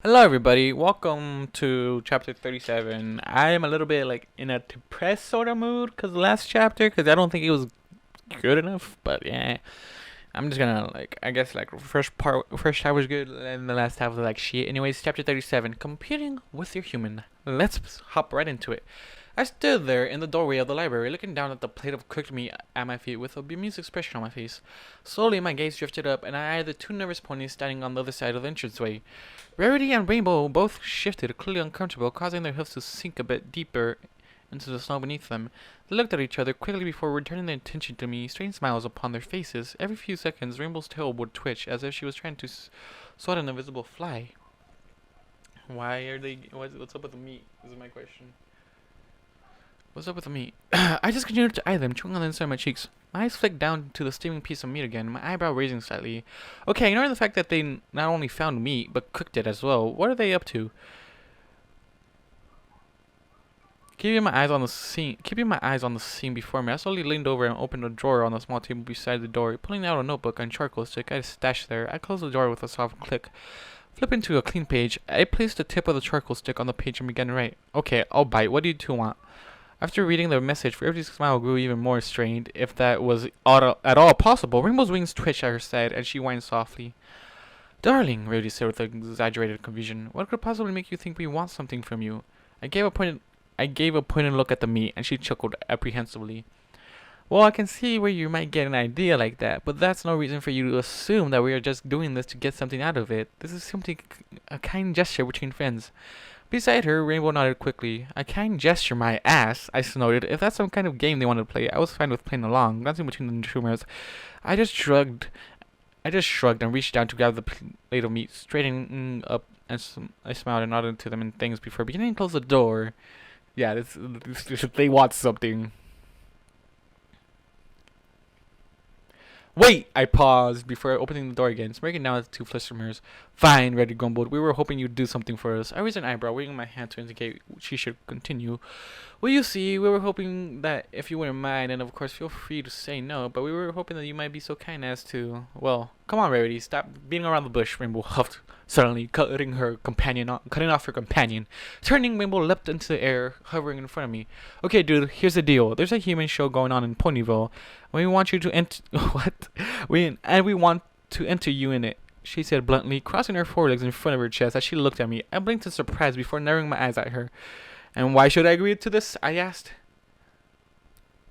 Hello everybody, welcome to chapter 37. I am a little bit like in a depressed sort of mood because the last chapter, because I don't think it was good enough, but yeah. I'm just gonna I guess first half was good and the last half was like shit. Anyways, chapter 37, competing with your human. Let's hop right into it. I stood there in the doorway of the library, looking down at the plate of cooked meat at my feet with a bemused expression on my face. Slowly, my gaze drifted up, and I eyed the two nervous ponies standing on the other side of the entranceway. Rarity and Rainbow both shifted, clearly uncomfortable, causing their hoofs to sink a bit deeper into the snow beneath them. They looked at each other quickly before returning their attention to me, strange smiles upon their faces. Every few seconds, Rainbow's tail would twitch, as if she was trying to swat an invisible fly. Why are they... What's up with the meat, is my question. What's up with the meat? I just continued to eye them, chewing on the inside of my cheeks. My eyes flicked down to the steaming piece of meat again, my eyebrow raising slightly. Okay, ignoring the fact that they not only found meat, but cooked it as well. What are they up to? Keeping my eyes on the scene before me, I slowly leaned over and opened a drawer on the small table beside the door. Pulling out a notebook and charcoal stick I stashed there, I closed the door with a soft click. Flipping to a clean page, I placed the tip of the charcoal stick on the page and began to write. Okay, I'll bite. What do you two want? After reading the message, Rarity's smile grew even more strained, if that was at all possible. Rainbow's wings twitched at her side, and she whined softly. Darling, Rarity said with exaggerated confusion, what could possibly make you think we want something from you? I gave a pointed look at the meat, and she chuckled apprehensively. Well, I can see where you might get an idea like that, but that's no reason for you to assume that we are just doing this to get something out of it. This is simply a kind gesture between friends. Beside her, Rainbow nodded quickly. A kind gesture, my ass, I snorted. If that's some kind of game they wanted to play, I was fine with playing along, glancing between the tumors. I just shrugged and reached down to grab the plate of meat, straightening up, and I smiled and nodded to them in things before beginning to close the door. Yeah, they want something. Wait! I paused before opening the door again, smirking down at the two flusterers. Fine, Reddy grumbled. We were hoping you'd do something for us. I raised an eyebrow, waving my hand to indicate she should continue. Well, you see, we were hoping that if you wouldn't mind, and of course feel free to say no, but we were hoping that you might be so kind as to... Well, come on, Rarity, stop beating around the bush, Rainbow huffed, suddenly cutting off her companion. Turning, Rainbow leapt into the air, hovering in front of me. Okay, dude, here's the deal. There's a human show going on in Ponyville. We want you to enter... What? We want to enter you in it, she said bluntly, crossing her forelegs in front of her chest as she looked at me. I blinked in surprise before narrowing my eyes at her. And why should I agree to this? I asked.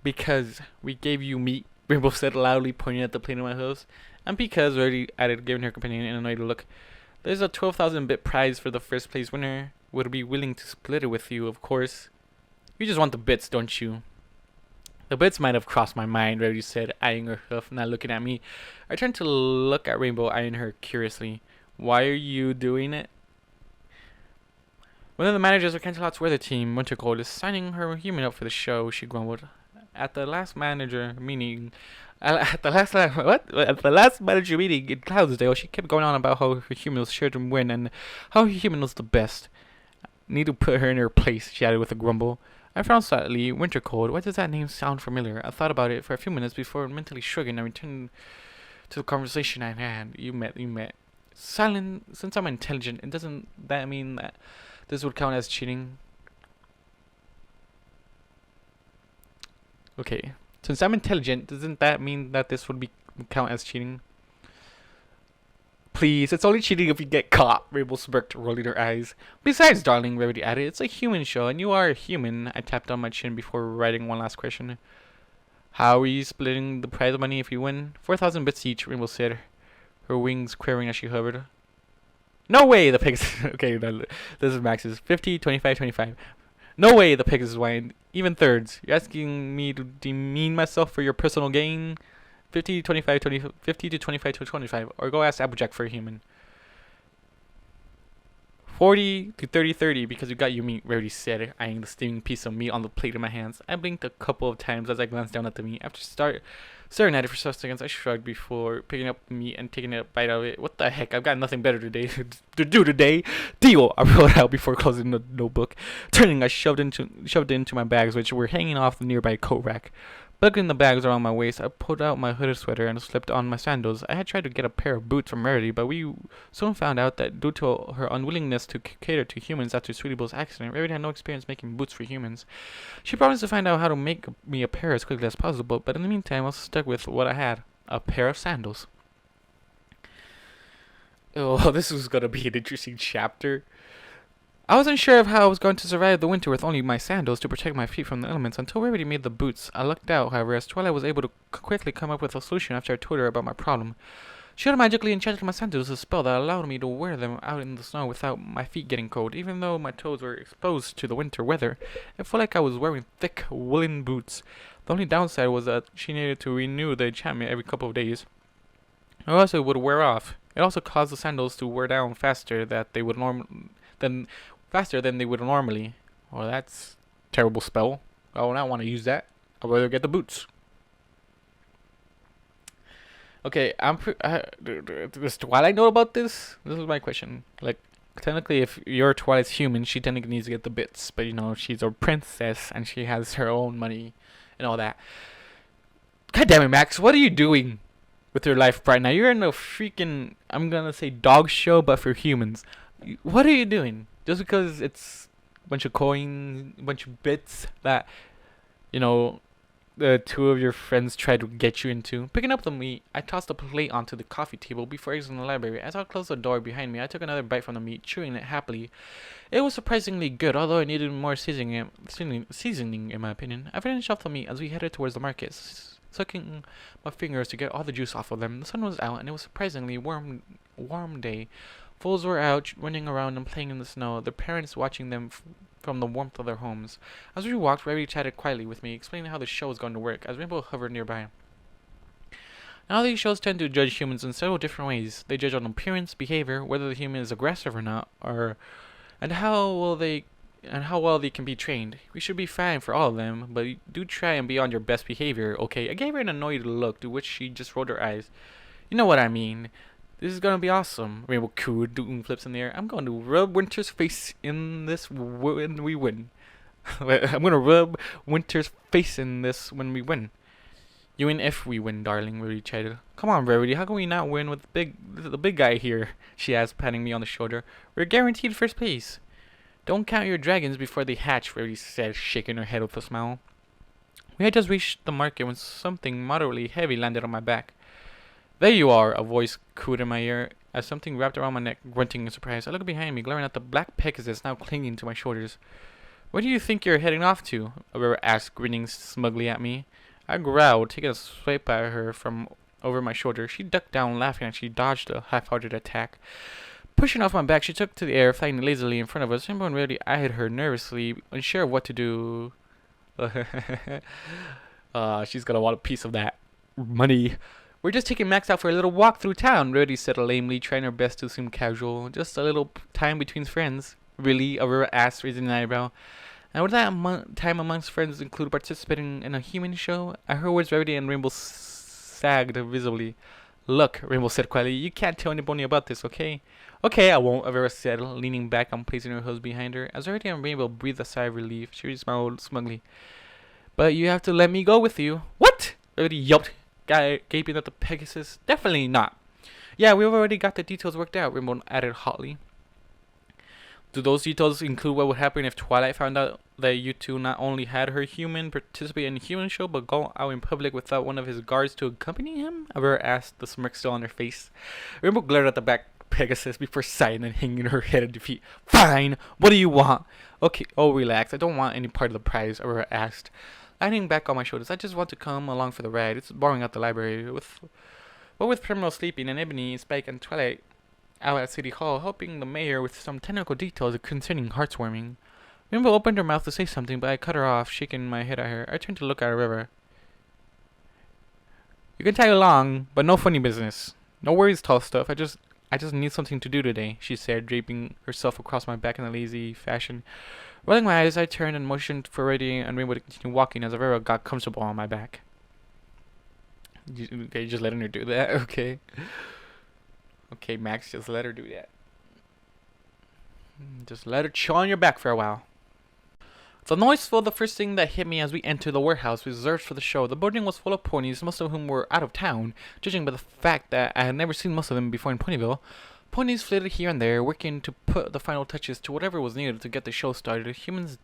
Because we gave you meat, Rainbow said loudly, pointing at the plate in my hooves. And because, Rarity added, giving her companion an annoyed look, there's a 12,000-bit prize for the first place winner. Would be willing to split it with you, of course. You just want the bits, don't you? The bits might have crossed my mind, Rarity said, eyeing her hoof, not looking at me. I turned to look at Rainbow, eyeing her curiously. Why are you doing it? One of the managers of Canterlot's weather team, Wintercold, is signing her human up for the show, she grumbled. At the last manager meeting in Cloudsdale, she kept going on about how her human was sure to win and how her human was the best. Need to put her in her place, she added with a grumble. I frowned slightly. Wintercold. Why does that name sound familiar? I thought about it for a few minutes before mentally shrugging and returned to the conversation at hand. You met. Silent. Since I'm intelligent, it doesn't that mean that this would count as cheating? Okay. Since I'm intelligent, doesn't that mean that this would count as cheating? Please, it's only cheating if you get caught, Rainbow smirked, rolling her eyes. Besides, darling, Rarity added, it's a human show, and you are a human. I tapped on my chin before writing one last question. How are you splitting the prize money if you win? 4,000 bits each, Rainbow said, her wings quivering as she hovered. No way, the pigs... Okay, no, this is Max's. 50, 25, 25. No way, the pigs whined. Even thirds. You're asking me to demean myself for your personal gain? 50 to 25 to 25, or go ask Applejack for a human. 40 to 30 because you got your meat, Rarity said, eyeing the steaming piece of meat on the plate in my hands. I blinked a couple of times as I glanced down at the meat. After staring at it for some seconds, I shrugged before picking up the meat and taking a bite out of it. What the heck? I've got nothing better to do today. Deal! I wrote out before closing the notebook. Turning, I shoved it into my bags, which were hanging off the nearby coat rack. Buckling the bags around my waist, I pulled out my hooded sweater and slipped on my sandals. I had tried to get a pair of boots from Rarity, but we soon found out that due to her unwillingness to cater to humans after Sweetie Bell's accident, Rarity had no experience making boots for humans. She promised to find out how to make me a pair as quickly as possible, but in the meantime I was stuck with what I had, a pair of sandals. Oh, this was gonna be an interesting chapter. I wasn't sure of how I was going to survive the winter with only my sandals to protect my feet from the elements until we already made the boots. I lucked out, however, as Twilight was able to quickly come up with a solution after I told her about my problem. She had magically enchanted my sandals with a spell that allowed me to wear them out in the snow without my feet getting cold. Even though my toes were exposed to the winter weather, it felt like I was wearing thick woolen boots. The only downside was that she needed to renew the enchantment every couple of days, or else it would wear off. It also caused the sandals to wear down faster than they would normally. Well, that's a terrible spell. I would not want to use that. I'd rather get the boots. Okay, does Twilight know about this? This is my question. Like, technically, if your Twilight's human, she technically needs to get the bits. But, you know, she's a princess and she has her own money and all that. God damn it, Max. What are you doing with your life right now? You're in a freaking, I'm gonna say dog show, but for humans. What are you doing? Just because it's a bunch of coins, a bunch of bits that, you know, the two of your friends tried to get you into. Picking up the meat, I tossed the plate onto the coffee table before exiting the library. As I closed the door behind me, I took another bite from the meat, chewing it happily. It was surprisingly good, although it needed more seasoning in my opinion. I finished off the meat as we headed towards the market, sucking my fingers to get all the juice off of them. The sun was out, and it was a surprisingly warm day. Fools were out running around and playing in the snow, their parents watching them from the warmth of their homes. As we walked, Rarity chatted quietly with me, explaining how the show was going to work, as Rainbow hovered nearby. Now these shows tend to judge humans in several different ways. They judge on appearance, behavior, whether the human is aggressive or not, and how well they can be trained. We should be fine for all of them, but do try and be on your best behavior, okay? I gave her an annoyed look, to which she just rolled her eyes. You know what I mean. This is gonna be awesome. Rainbow cooed, doing flips in the air. I'm going to rub Winter's face in this when we win. I'm gonna rub Winter's face in this when we win. You win if we win, darling, Rarity chided. Come on, Rarity, how can we not win with the big guy here? She asked, patting me on the shoulder. We're guaranteed first place. Don't count your dragons before they hatch, Rarity said, shaking her head with a smile. We had just reached the market when something moderately heavy landed on my back. There you are, a voice cooed in my ear as something wrapped around my neck, grunting in surprise. I looked behind me, glaring at the black Pegasus now clinging to my shoulders. Where do you think you're heading off to? Aurora asked, grinning smugly at me. I growled, taking a swipe at her from over my shoulder. She ducked down, laughing, and she dodged a half-hearted attack. Pushing off my back, she took to the air, flying lazily in front of us. Rainbow and Rarity eyed her nervously, unsure of what to do. She's gonna want a piece of that money. We're just taking Max out for a little walk through town, Rarity said lamely, trying her best to seem casual. Just a little time between friends. Really? Aurora asked, raising an eyebrow. And would that time amongst friends include participating in a human show? At her words, Rarity and Rainbow sagged visibly. Look, Rainbow said quietly, you can't tell anybody about this, okay? Okay, I won't, Aurora said, leaning back and placing her hooves behind her. As Rarity and Rainbow breathed a sigh of relief, she smiled smugly. But you have to let me go with you. What? Rarity yelped, gaping at the Pegasus. Definitely not. Yeah, we've already got the details worked out, Rainbow added hotly. Do those details include what would happen if Twilight found out that you two not only had her human participate in the human show, but go out in public without one of his guards to accompany him? Aurora asked, the smirk still on her face. Rainbow glared at the back Pegasus before sighing and hanging her head in defeat. Fine! What do you want? Okay, oh, relax. I don't want any part of the prize, Aurora asked, leaning back on my shoulders. I just want to come along for the ride. It's boring at the library. With Primrose sleeping and Ebony, Spike, and Twilight out at City Hall, helping the mayor with some technical details concerning heartwarming. Rainbow opened her mouth to say something, but I cut her off, shaking my head at her. I turned to look at her river. You can tag along, but no funny business. No worries, tall stuff. I just need something to do today, she said, draping herself across my back in a lazy fashion. Rolling my eyes, I turned and motioned for Rarity and Rainbow to continue walking as Aurora got comfortable on my back. Okay, just letting her do that? Okay. Okay, Max, just let her do that. Just let her chill on your back for a while. The noise was the first thing that hit me as we entered the warehouse reserved for the show. The building was full of ponies, most of whom were out of town, judging by the fact that I had never seen most of them before in Ponyville. Ponies flitted here and there, working to put the final touches to whatever was needed to get the show started. Humans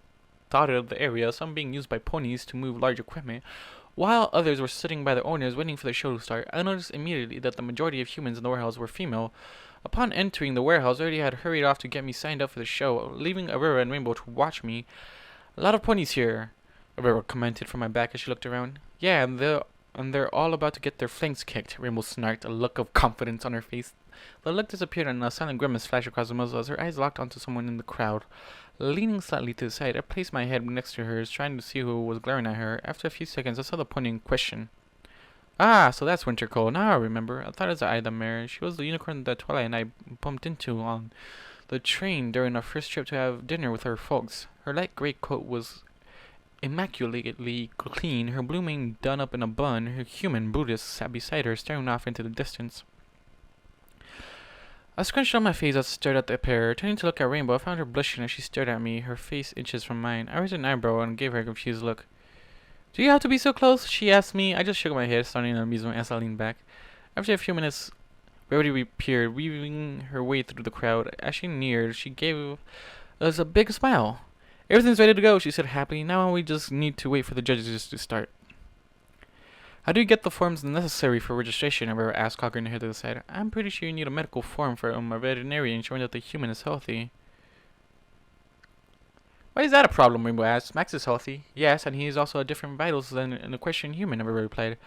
dotted the area, some being used by ponies to move large equipment, while others were sitting by their owners waiting for the show to start. I noticed immediately that the majority of humans in the warehouse were female. Upon entering the warehouse, I already had hurried off to get me signed up for the show, leaving Aurora and Rainbow to watch me. A lot of ponies here, Aurora commented from my back as she looked around. Yeah, and they're all about to get their flanks kicked, Rainbow snarked, a look of confidence on her face. The look disappeared and a silent grimace flashed across her muzzle as her eyes locked onto someone in the crowd. Leaning slightly to the side, I placed my head next to hers, trying to see who was glaring at her. After a few seconds, I saw the pony in question. Ah, so that's Winter Cold. Now I remember. I thought it was Ida Mare. She was the unicorn that Twilight and I bumped into on the train during our first trip to have dinner with her folks. Her light gray coat was immaculately clean, her blue mane done up in a bun. Her human Buddhist sat beside her, staring off into the distance. I scrunched on my face as I stared at the pair. Turning to look at Rainbow, I found her blushing as she stared at me, her face inches from mine. I raised an eyebrow and gave her a confused look. Do you have to be so close? She asked me. I just shook my head, starting in amusement as I leaned back. After a few minutes, Rarity appeared, weaving her way through the crowd. As she neared, she gave us a big smile. Everything's ready to go, she said happily. Now we just need to wait for the judges to start. How do you get the forms necessary for registration? I asked, cocking her head to the side. I'm pretty sure you need a medical form from a veterinarian showing that the human is healthy. Why is that a problem? Rainbow asked. Max is healthy. Yes, and he is also a different vitals than an Equestrian human, I replied.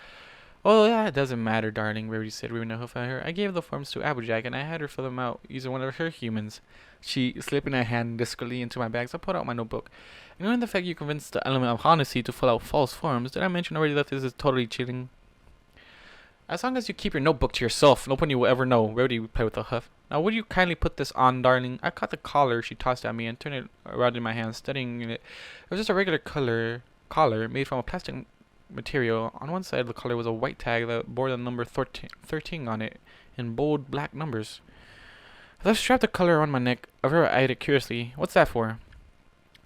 Oh, yeah, it doesn't matter, darling, Rarity said, waving a hoof at her. I gave the forms to Applejack, and I had her fill them out using one of her humans. She slipped her hand discreetly into my bag, so I pulled out my notebook. Ignoring the fact you convinced the element of honesty to fill out false forms, did I mention already that this is totally cheating? As long as you keep your notebook to yourself, nobody will ever know, Rarity replied with a huff. Now, would you kindly put this on, darling? I caught the collar she tossed at me and turned it around in my hand, studying it. It was just a regular collar made from a plastic material. On one side of the collar was a white tag that bore the number 13 on it in bold black numbers. As I strapped the collar around my neck, Aurora eyed it curiously. What's that for?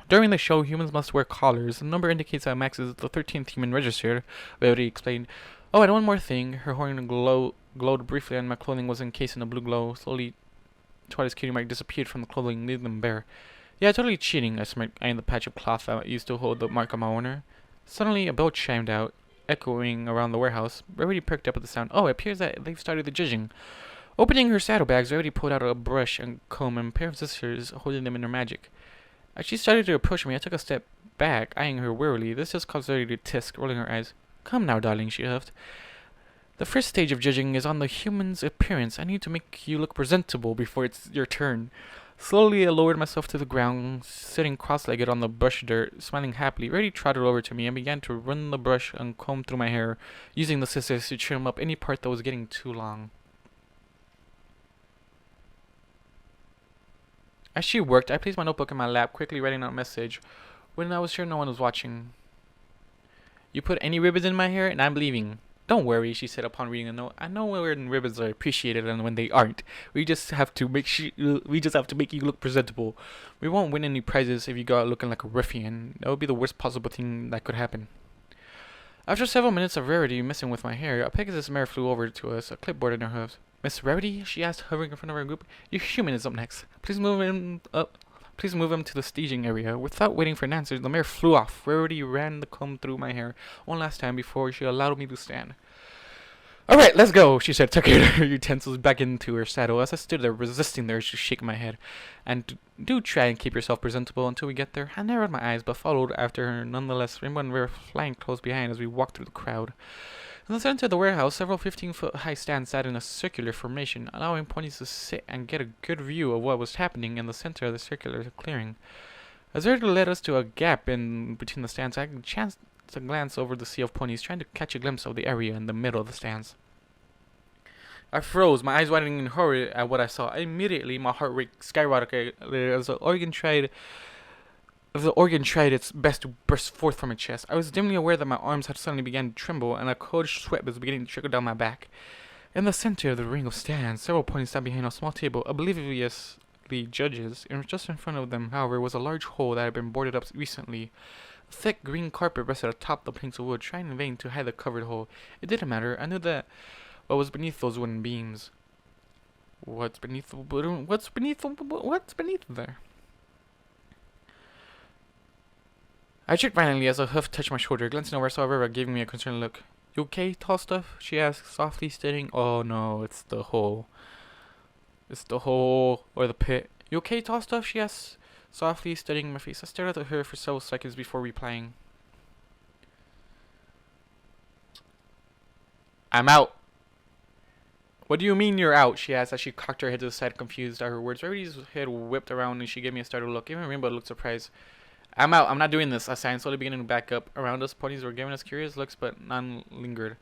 During the show, humans must wear collars. The number indicates that Max is the 13th human registered, Rarity explained. Oh, and one more thing. Her horn glowed briefly and my clothing was encased in a blue glow. Slowly, Twilight's cutie mark disappeared from the clothing, leaving them bare. Yeah, totally cheating, I smirked, eyeing the patch of cloth that used to hold the mark on my owner. Suddenly, a bell chimed out, echoing around the warehouse. Rarity perked up at the sound. Oh, it appears that they've started the judging. Opening her saddlebags, Rarity pulled out a brush and comb and a pair of scissors, holding them in her magic. As she started to approach me, I took a step back, eyeing her wearily. This just caused Rarity to tisk, rolling her eyes. Come now, darling, she huffed. The first stage of judging is on the human's appearance. I need to make you look presentable before it's your turn. Slowly, I lowered myself to the ground, sitting cross-legged on the brush dirt, smiling happily. Rarity trotted over to me and began to run the brush and comb through my hair, using the scissors to trim up any part that was getting too long. As she worked, I placed my notebook in my lap, quickly writing out a message when I was sure no one was watching. You put any ribbons in my hair, and I'm leaving. Don't worry, she said upon reading the note. I know when ribbons are appreciated and when they aren't. We just have to make you look presentable. We won't win any prizes if you go out looking like a ruffian. That would be the worst possible thing that could happen. After several minutes of Rarity messing with my hair, a Pegasus mare flew over to us, a clipboard in her hooves. Miss Rarity, she asked, hovering in front of our group. Your human is up next. Please move him to the staging area. Without waiting for an answer, the mare flew off. Rarity ran the comb through my hair one last time before she allowed me to stand. All right, let's go, she said, tucking her utensils back into her saddle as I stood there resisting the urge to shake my head. And do try and keep yourself presentable until we get there. I narrowed my eyes but followed after her nonetheless, Rainbow and Rare flying close behind as we walked through the crowd. In the center of the warehouse, several 15-foot-high stands sat in a circular formation, allowing ponies to sit and get a good view of what was happening in the center of the circular clearing. As Rarity led us to a gap in between the stands, I chanced to glance over the sea of ponies, trying to catch a glimpse of the area in the middle of the stands. I froze, my eyes widening in horror at what I saw. Immediately, my heart rate skyrocketed as the organ tried its best to burst forth from its chest. I was dimly aware that my arms had suddenly begun to tremble, and a cold sweat was beginning to trickle down my back. In the center of the ring of stands, several ponies sat behind a small table, oblivious the judges, and just in front of them, however, was a large hole that had been boarded up recently. A thick green carpet rested atop the planks of wood, trying in vain to hide the covered hole. It didn't matter. I knew that what was beneath those wooden beams. What's beneath there? I checked violently as a hoof touched my shoulder. Glancing over, I saw Rivera giving me a concerned look. You okay, tall stuff? She asked, softly, stating, oh no, it's the hole. It's the hole, or the pit. You okay, tall stuff? She asked, softly, studying my face. I stared at her for several seconds before replying. I'm out. What do you mean you're out? She asked as she cocked her head to the side, confused at her words. Rarity's head whipped around and she gave me a startled look. Even Rainbow looked surprised. I'm out. I'm not doing this, I sighed, slowly beginning to back up. Around us, ponies were giving us curious looks, but none lingered.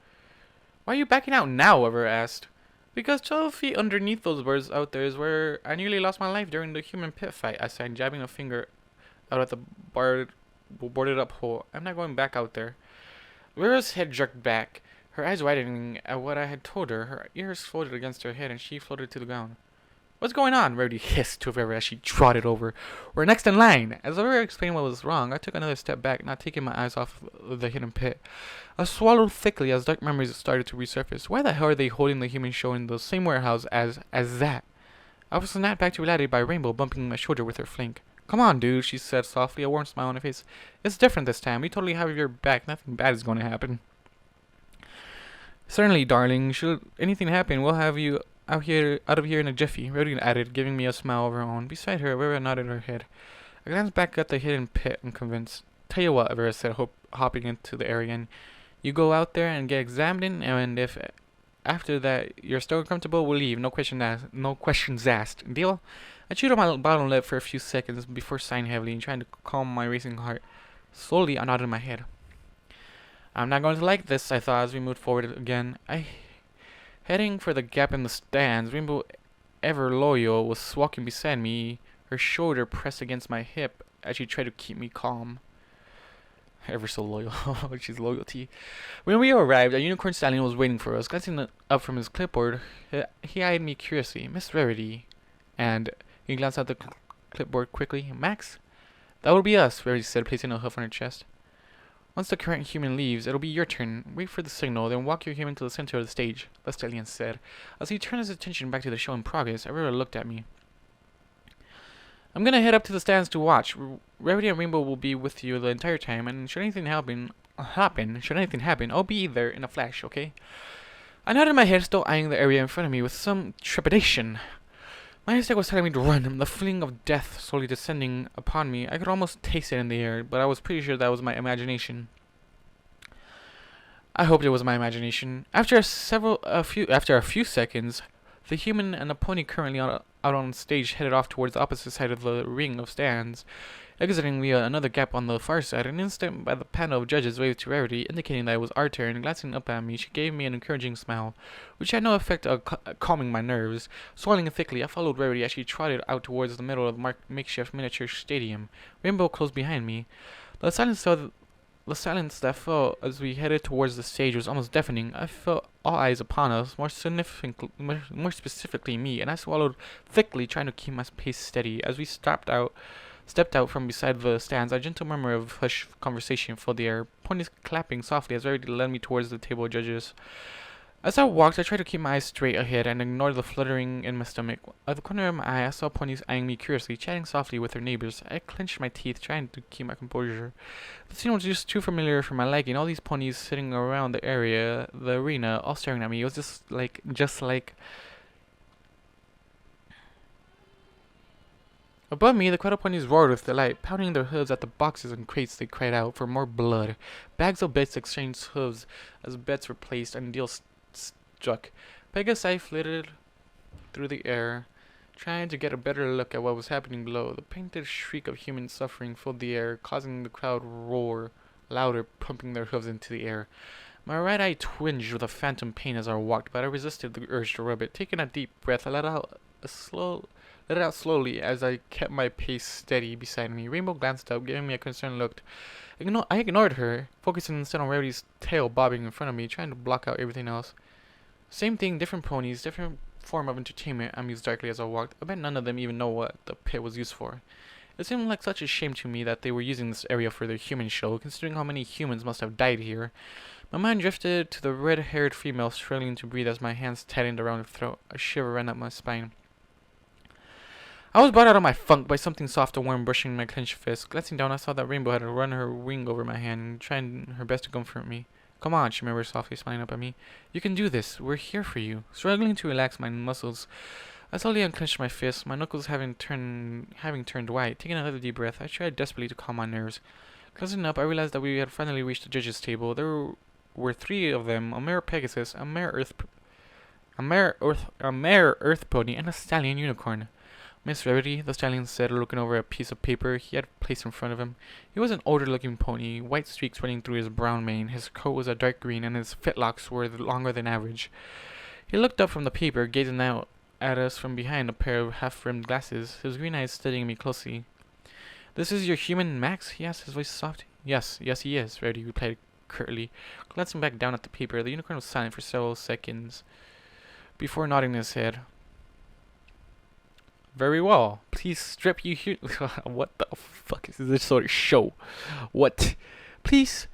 Why are you backing out now? Rivera asked. Because 12 feet underneath those birds out there is where I nearly lost my life during the human pit fight, I said, jabbing a finger out at the boarded up hole. I'm not going back out there. Rivera's head jerked back, her eyes widening at what I had told her. Her ears folded against her head and she floated to the ground. What's going on? Rarity hissed to Rivera as she trotted over. We're next in line. As Rivera explained what was wrong, I took another step back, not taking my eyes off the hidden pit. I swallowed thickly as dark memories started to resurface. Why the hell are they holding the human show in the same warehouse as that? I was snapped back to reality by Rainbow bumping my shoulder with her flank. Come on, dude, she said softly, a warm smile on her face. It's different this time. We totally have your back. Nothing bad is going to happen. Certainly, darling. Should anything happen, we'll have you out of here in a jiffy, Rarity added, giving me a smile of her own. Beside her, Rivera nodded her head. I glanced back at the hidden pit, unconvinced. Tell you what, Rivera said, hopping into the air again. You go out there and get examined, and if after that you're still comfortable, we'll leave. No questions asked. Deal? I chewed on my bottom lip for a few seconds before sighing heavily and trying to calm my racing heart. Slowly, I nodded my head. I'm not going to like this, I thought as we moved forward again. Heading for the gap in the stands, Rainbow, ever loyal, was walking beside me, her shoulder pressed against my hip as she tried to keep me calm. Ever so loyal. She's loyalty. When we arrived, a unicorn stallion was waiting for us. Glancing up from his clipboard, he eyed me curiously. Miss Rarity. And he glanced at the clipboard quickly. Max? That will be us, Rarity said, placing a hoof on her chest. Once the current human leaves, it'll be your turn. Wait for the signal, then walk your human to the center of the stage, the stallion said. As he turned his attention back to the show in progress, Aurora looked at me. I'm gonna head up to the stands to watch. Rarity and Rainbow will be with you the entire time, and should anything happen, I'll be there in a flash, okay? I nodded my head, still eyeing the area in front of me with some trepidation. My instinct was telling me to run, the feeling of death slowly descending upon me. I could almost taste it in the air, but I was pretty sure that was my imagination. I hoped it was my imagination. After a few seconds, the human and the pony currently out on stage headed off towards the opposite side of the ring of stands, exiting via another gap on the far side. An instant by the panel of judges waved to Rarity, indicating that it was our turn. Glancing up at me, she gave me an encouraging smile, which had no effect of calming my nerves. Swallowing thickly, I followed Rarity as she trotted out towards the middle of the makeshift miniature stadium. Rainbow close behind me. The silence that fell as we headed towards the stage was almost deafening. I felt all eyes upon us, more specifically me, and I swallowed thickly, trying to keep my pace steady. As we stepped out from beside the stands, a gentle murmur of hushed conversation filled the air, ponies clapping softly as Rarity led me towards the table of judges. As I walked, I tried to keep my eyes straight ahead and ignore the fluttering in my stomach. At the corner of my eye, I saw ponies eyeing me curiously, chatting softly with their neighbors. I clenched my teeth, trying to keep my composure. The scene was just too familiar for my liking. All these ponies sitting around the arena, all staring at me. It was just like... Above me, the crowd of ponies roared with delight, pounding their hooves at the boxes and crates. They cried out for more blood. Bags of bets exchanged hooves as bets were placed and deals struck. Pegasi flitted through the air, trying to get a better look at what was happening below. The painted shriek of human suffering filled the air, causing the crowd roar louder, pumping their hooves into the air. My right eye twinged with a phantom pain as I walked, but I resisted the urge to rub it. Taking a deep breath, I let it out slowly as I kept my pace steady beside me. Rainbow glanced up, giving me a concerned look. I ignored her, focusing instead on Rarity's tail bobbing in front of me, trying to block out everything else. Same thing, different ponies, different form of entertainment, I mused darkly as I walked. I bet none of them even know what the pit was used for. It seemed like such a shame to me that they were using this area for their human show, considering how many humans must have died here. My mind drifted to the red-haired female struggling to breathe as my hands tightened around her throat. A shiver ran up my spine. I was brought out of my funk by something soft and warm brushing my clenched fist. Glancing down, I saw that Rainbow had run her wing over my hand, trying her best to comfort me. Come on, she murmured softly, smiling up at me. You can do this. We're here for you. Struggling to relax my muscles, I slowly unclenched my fist, my knuckles having turned white. Taking another deep breath, I tried desperately to calm my nerves. Closing up, I realized that we had finally reached the judges' table. There were 3 of them: a mare Pegasus, a mare Earth pony, and a stallion unicorn. Miss Rarity, the stallion said, looking over a piece of paper he had placed in front of him. He was an older-looking pony, white streaks running through his brown mane. His coat was a dark green, and his fetlocks were longer than average. He looked up from the paper, gazing out at us from behind a pair of half-rimmed glasses, his green eyes studying me closely. This is your human, Max? He asked, his voice soft. Yes, he is, Rarity replied curtly. Glancing back down at the paper, the unicorn was silent for several seconds before nodding his head. Very well. Please strip you here. What the fuck is this sort of show? What? Please.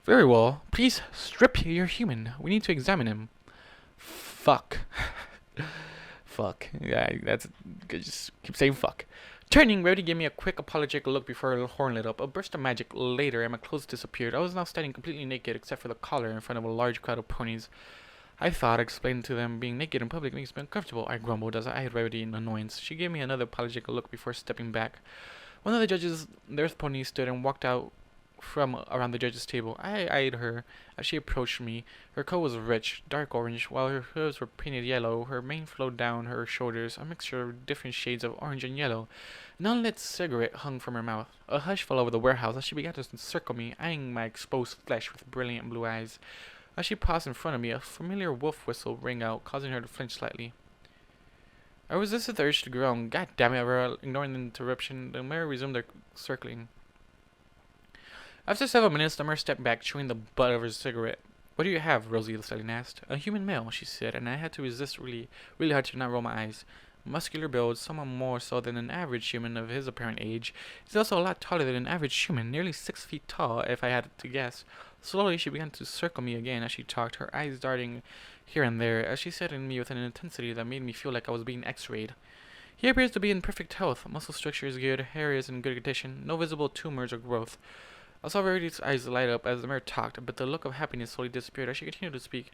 Very well. Please strip your human. We need to examine him. Fuck. Fuck. Yeah, that's. Just keep saying fuck. Turning, Rarity gave me a quick apologetic look before her horn lit up. A burst of magic later, and my clothes disappeared. I was now standing completely naked, except for the collar, in front of a large crowd of ponies. I thought I explained to them being naked in public makes me uncomfortable, I grumbled as I eyed Rarity in annoyance. She gave me another apologetic look before stepping back. One of the judges, the Earth pony, stood and walked out from around the judge's table. I eyed her as she approached me. Her coat was rich, dark orange, while her hooves were painted yellow. Her mane flowed down her shoulders, a mixture of different shades of orange and yellow. An unlit cigarette hung from her mouth. A hush fell over the warehouse as she began to encircle me, eyeing my exposed flesh with brilliant blue eyes. As she paused in front of me, a familiar wolf whistle rang out, causing her to flinch slightly. I resisted the urge to groan. God damn it, ignoring the interruption, the mare resumed their circling. After several minutes, the mare stepped back, chewing the butt of her cigarette. What do you have, Rosie, the stallion asked. A human male, she said, and I had to resist really hard to not roll my eyes. Muscular build, somewhat more so than an average human of his apparent age. He's also a lot taller than an average human, nearly 6 feet tall, if I had to guess. Slowly, she began to circle me again as she talked, her eyes darting here and there, as she said in me with an intensity that made me feel like I was being x-rayed. He appears to be in perfect health. Muscle structure is good, hair is in good condition, no visible tumors or growth. I saw Rarity's eyes light up as the mare talked, but the look of happiness slowly disappeared as she continued to speak.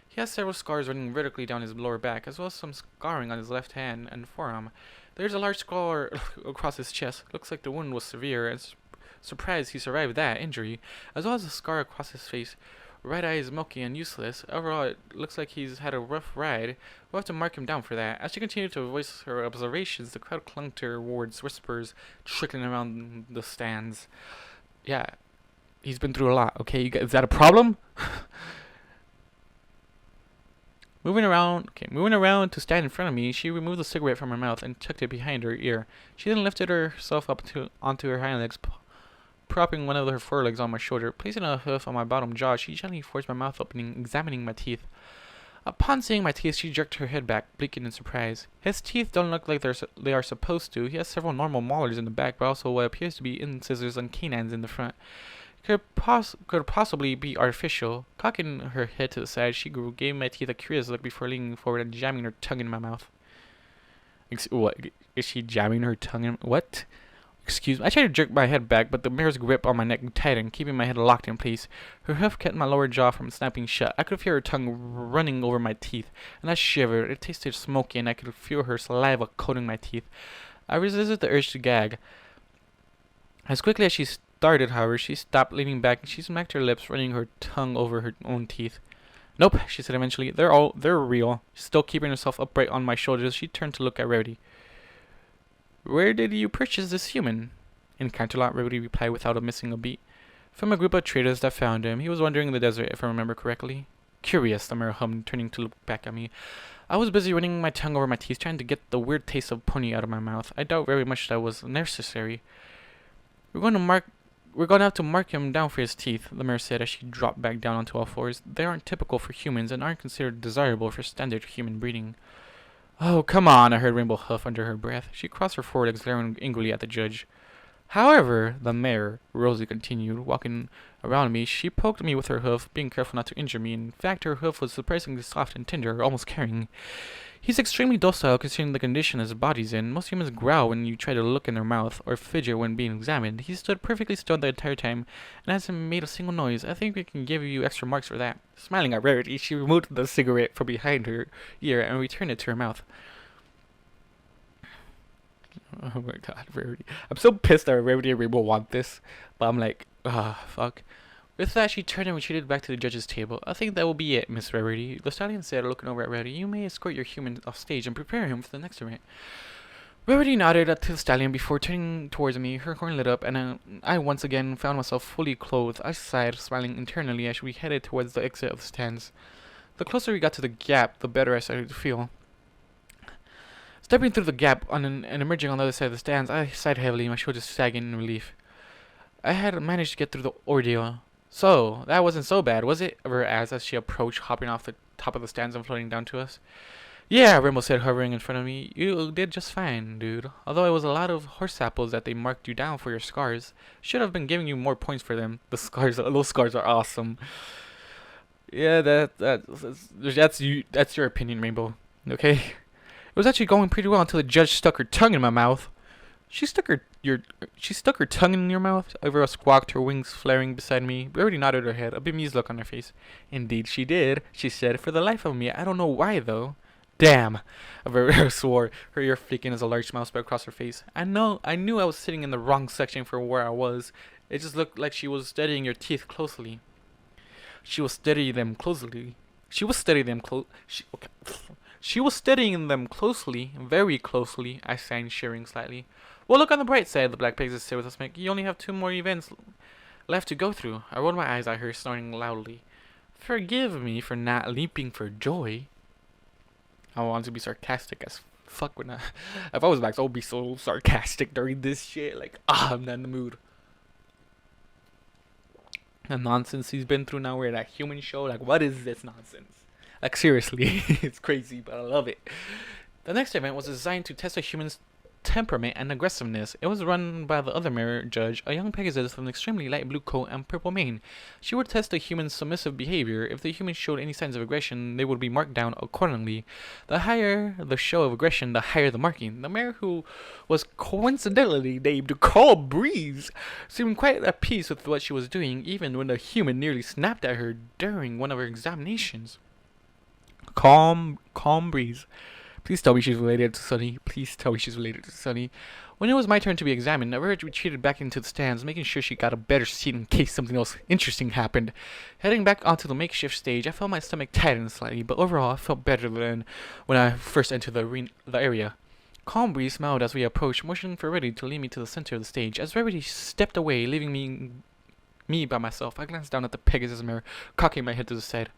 He has several scars running vertically down his lower back, as well as some scarring on his left hand and forearm. There's a large scar across his chest. Looks like the wound was severe, and surprised he survived that injury, as well as a scar across his face. Right eye is milky and useless. Overall, it looks like he's had a rough ride. We'll have to mark him down for that. As she continued to voice her observations, the crowd clung to her words, whispers trickling around the stands. Yeah, he's been through a lot, okay? Is that a problem? Moving around to stand in front of me, she removed the cigarette from her mouth and tucked it behind her ear. She then lifted herself up onto her hind legs, propping one of her forelegs on my shoulder. Placing a hoof on my bottom jaw, she gently forced my mouth opening, examining my teeth. Upon seeing my teeth, she jerked her head back, blinking in surprise. His teeth don't look like they are supposed to. He has several normal molars in the back, but also what appears to be incisors and canines in the front. Could possibly be artificial. Cocking her head to the side, she gave my teeth a curious look before leaning forward and jamming her tongue in my mouth. What? Is she jamming her tongue in? What? Excuse me. I tried to jerk my head back, but the mare's grip on my neck tightened, keeping my head locked in place. Her hoof kept my lower jaw from snapping shut. I could feel her tongue running over my teeth, and I shivered. It tasted smoky, and I could feel her saliva coating my teeth. I resisted the urge to gag. As quickly as she started, however, she stopped, leaning back, and she smacked her lips, running her tongue over her own teeth. Nope, she said eventually. They're real. Still keeping herself upright on my shoulders, she turned to look at Rarity. Where did you purchase this human? In Canterlot, Rarity replied without missing a beat. From a group of traders that found him. He was wandering in the desert, if I remember correctly. Curious, the mare hummed, turning to look back at me. I was busy running my tongue over my teeth, trying to get the weird taste of pony out of my mouth. I doubt very much that was necessary. We're going to have to mark him down for his teeth, the mare said as she dropped back down onto all fours. They aren't typical for humans and aren't considered desirable for standard human breeding. Oh, come on, I heard Rainbow huff under her breath. She crossed her forelegs, glaring angrily at the judge. However, the mare, Rosie continued, walking around me. She poked me with her hoof, being careful not to injure me. In fact, her hoof was surprisingly soft and tender, almost caring. He's extremely docile considering the condition his body's in. Most humans growl when you try to look in their mouth, or fidget when being examined. He stood perfectly still the entire time, and hasn't made a single noise. I think we can give you extra marks for that. Smiling at Rarity, she removed the cigarette from behind her ear and returned it to her mouth. Oh my god, Rarity. I'm so pissed that Rarity and Rainbow want this, but I'm like, fuck. With that, she turned and retreated back to the judge's table. I think that will be it, Miss Rarity. The stallion said, looking over at Rarity. You may escort your human off stage and prepare him for the next event. Rarity nodded to the stallion before turning towards me. Her horn lit up, and I once again found myself fully clothed. I sighed, smiling internally as we headed towards the exit of the stands. The closer we got to the gap, the better I started to feel. Stepping through the gap and emerging on the other side of the stands, I sighed heavily, my shoulders sagging in relief. I had managed to get through the ordeal. So, that wasn't so bad, was it? Vera asked as she approached, hopping off the top of the stands and floating down to us. Yeah, Rainbow said, hovering in front of me. You did just fine, dude. Although it was a lot of horse apples that they marked you down for your scars. Should have been giving you more points for them. Those scars are awesome. Yeah, that's your opinion, Rainbow. Okay? It was actually going pretty well until the judge stuck her tongue in my mouth. She stuck her tongue in your mouth? Avera squawked, her wings flaring beside me. Rarity nodded her head, a bemused look on her face. Indeed she did, she said. For the life of me, I don't know why, though. Damn, Avera swore, her ear flicking as a large smile spread across her face. I knew I was sitting in the wrong section for where I was. It just looked like she was studying your teeth closely. She was studying them closely, very closely, I sang, shivering slightly. Well, look on the bright side, the Black Pegasus said with a smirk. You only have 2 more events left to go through. I rolled my eyes at her, snorting loudly. Forgive me for not leaping for joy. I wanted to be sarcastic as fuck when if I was Max, I would be so sarcastic during this shit. Like, I'm not in the mood. The nonsense he's been through now, we're at a human show. Like, what is this nonsense? Like, seriously, it's crazy, but I love it. The next event was designed to test a human's temperament and aggressiveness. It was run by the other mirror judge, a young Pegasus with an extremely light blue coat and purple mane. She would test the human's submissive behavior. If the human showed any signs of aggression, they would be marked down accordingly. The higher the show of aggression, the higher the marking. The mare, who was coincidentally named Calm Breeze, seemed quite at peace with what she was doing, even when the human nearly snapped at her during one of her examinations. Calm Breeze. Please tell me she's related to Sunny. Please tell me she's related to Sunny. When it was my turn to be examined, I retreated back into the stands, making sure she got a better seat in case something else interesting happened. Heading back onto the makeshift stage, I felt my stomach tighten slightly, but overall I felt better than when I first entered the area. Calm Breeze smiled as we approached, motioning for Rarity to lead me to the center of the stage. As Rarity stepped away, leaving me by myself, I glanced down at the Pegasus mirror, cocking my head to the side.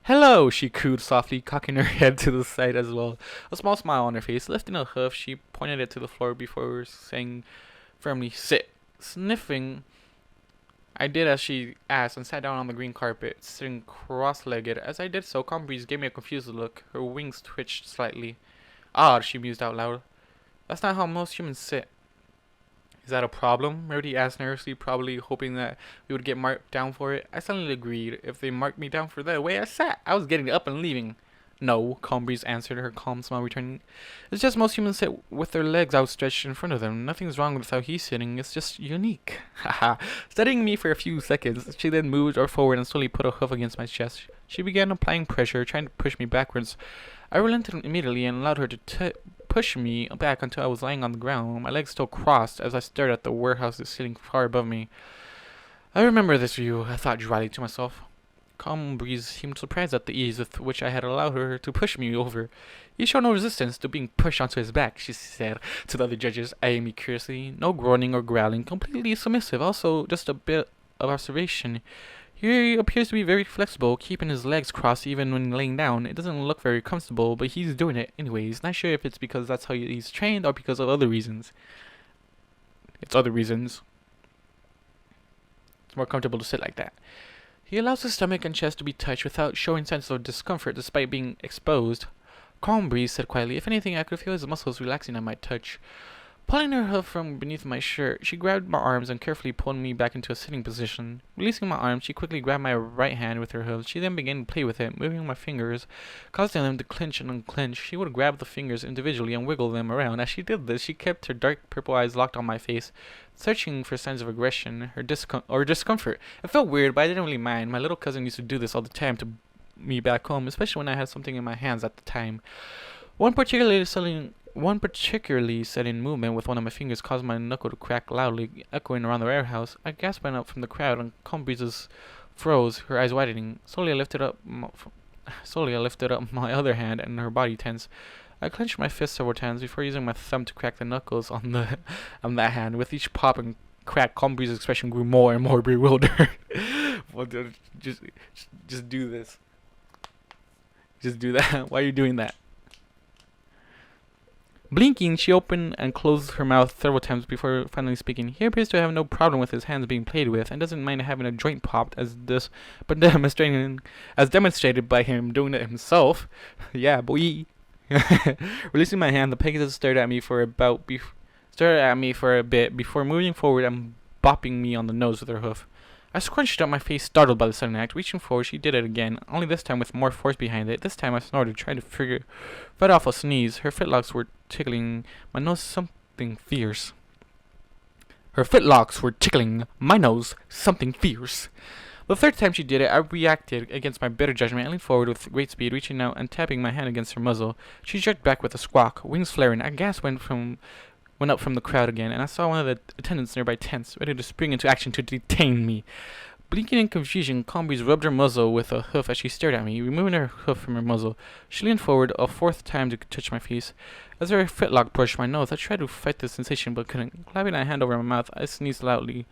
Hello, she cooed softly, cocking her head to the side as well. A small smile on her face. Lifting a hoof, she pointed it to the floor before saying firmly, sit. Sniffing, I did as she asked and sat down on the green carpet, sitting cross-legged. As I did so, Calm Breeze gave me a confused look. Her wings twitched slightly. Odd, she mused out loud. That's not how most humans sit. Is that a problem? Rarity asked nervously, probably hoping that we would get marked down for it. I suddenly agreed. If they marked me down for the way I sat, I was getting up and leaving. No, Calm Breeze answered, her calm smile returning. It's just most humans sit with their legs outstretched in front of them. Nothing's wrong with how he's sitting. It's just unique. Haha. Studying me for a few seconds, she then moved forward and slowly put a hoof against my chest. She began applying pressure, trying to push me backwards. I relented immediately and allowed her to push me back until I was lying on the ground, my legs still crossed as I stared at the warehouses sitting far above me. I remember this view, I thought dryly to myself. Calm Breeze seemed surprised at the ease with which I had allowed her to push me over. He showed no resistance to being pushed onto his back, she said to the other judges, eyeing me curiously. No groaning or growling, completely submissive, also just a bit of observation. He appears to be very flexible, keeping his legs crossed even when laying down. It doesn't look very comfortable, but he's doing it anyways. Not sure if it's because that's how he's trained or because of other reasons. It's other reasons. It's more comfortable to sit like that. He allows his stomach and chest to be touched without showing signs of discomfort despite being exposed. Calm breeze, said quietly. If anything, I could feel his muscles relaxing at my touch. Pulling her hoof from beneath my shirt, she grabbed my arms and carefully pulled me back into a sitting position. Releasing my arms, she quickly grabbed my right hand with her hooves. She then began to play with it, moving my fingers, causing them to clench and unclench. She would grab the fingers individually and wiggle them around. As she did this, she kept her dark purple eyes locked on my face, searching for signs of aggression or discomfort. It felt weird, but I didn't really mind. My little cousin used to do this all the time to me back home, especially when I had something in my hands at the time. One particularly sudden movement with one of my fingers caused my knuckle to crack loudly, echoing around the warehouse. I gasped up from the crowd, and Calm Breezes froze, her eyes widening. Slowly, I lifted up my other hand, and her body tensed. I clenched my fist several times before using my thumb to crack the knuckles on that hand. With each pop and crack, Calm Breeze's expression grew more and more bewildered. Well, just do this. Just do that. Why are you doing that? Blinking, she opened and closed her mouth several times before finally speaking. He appears to have no problem with his hands being played with and doesn't mind having a joint popped but demonstrated by him doing it himself. Yeah, boy. Releasing my hand, the Pegasus stared at me for a bit before moving forward and bopping me on the nose with her hoof. I scrunched up my face, startled by the sudden act. Reaching forward, she did it again, only this time with more force behind it. This time I snorted, trying to fight off a sneeze. Her fitlocks were tickling my nose something fierce. The third time she did it, I reacted against my better judgment and leaned forward with great speed, reaching out and tapping my hand against her muzzle. She jerked back with a squawk, wings flaring. A gasp went up from the crowd again, and I saw one of the attendants nearby tense, ready to spring into action to detain me. Blinking in confusion, Calm Breeze rubbed her muzzle with a hoof as she stared at me, removing her hoof from her muzzle. She leaned forward a fourth time to touch my face. As her fitlock brushed my nose, I tried to fight the sensation but couldn't. Clapping my hand over my mouth, I sneezed loudly.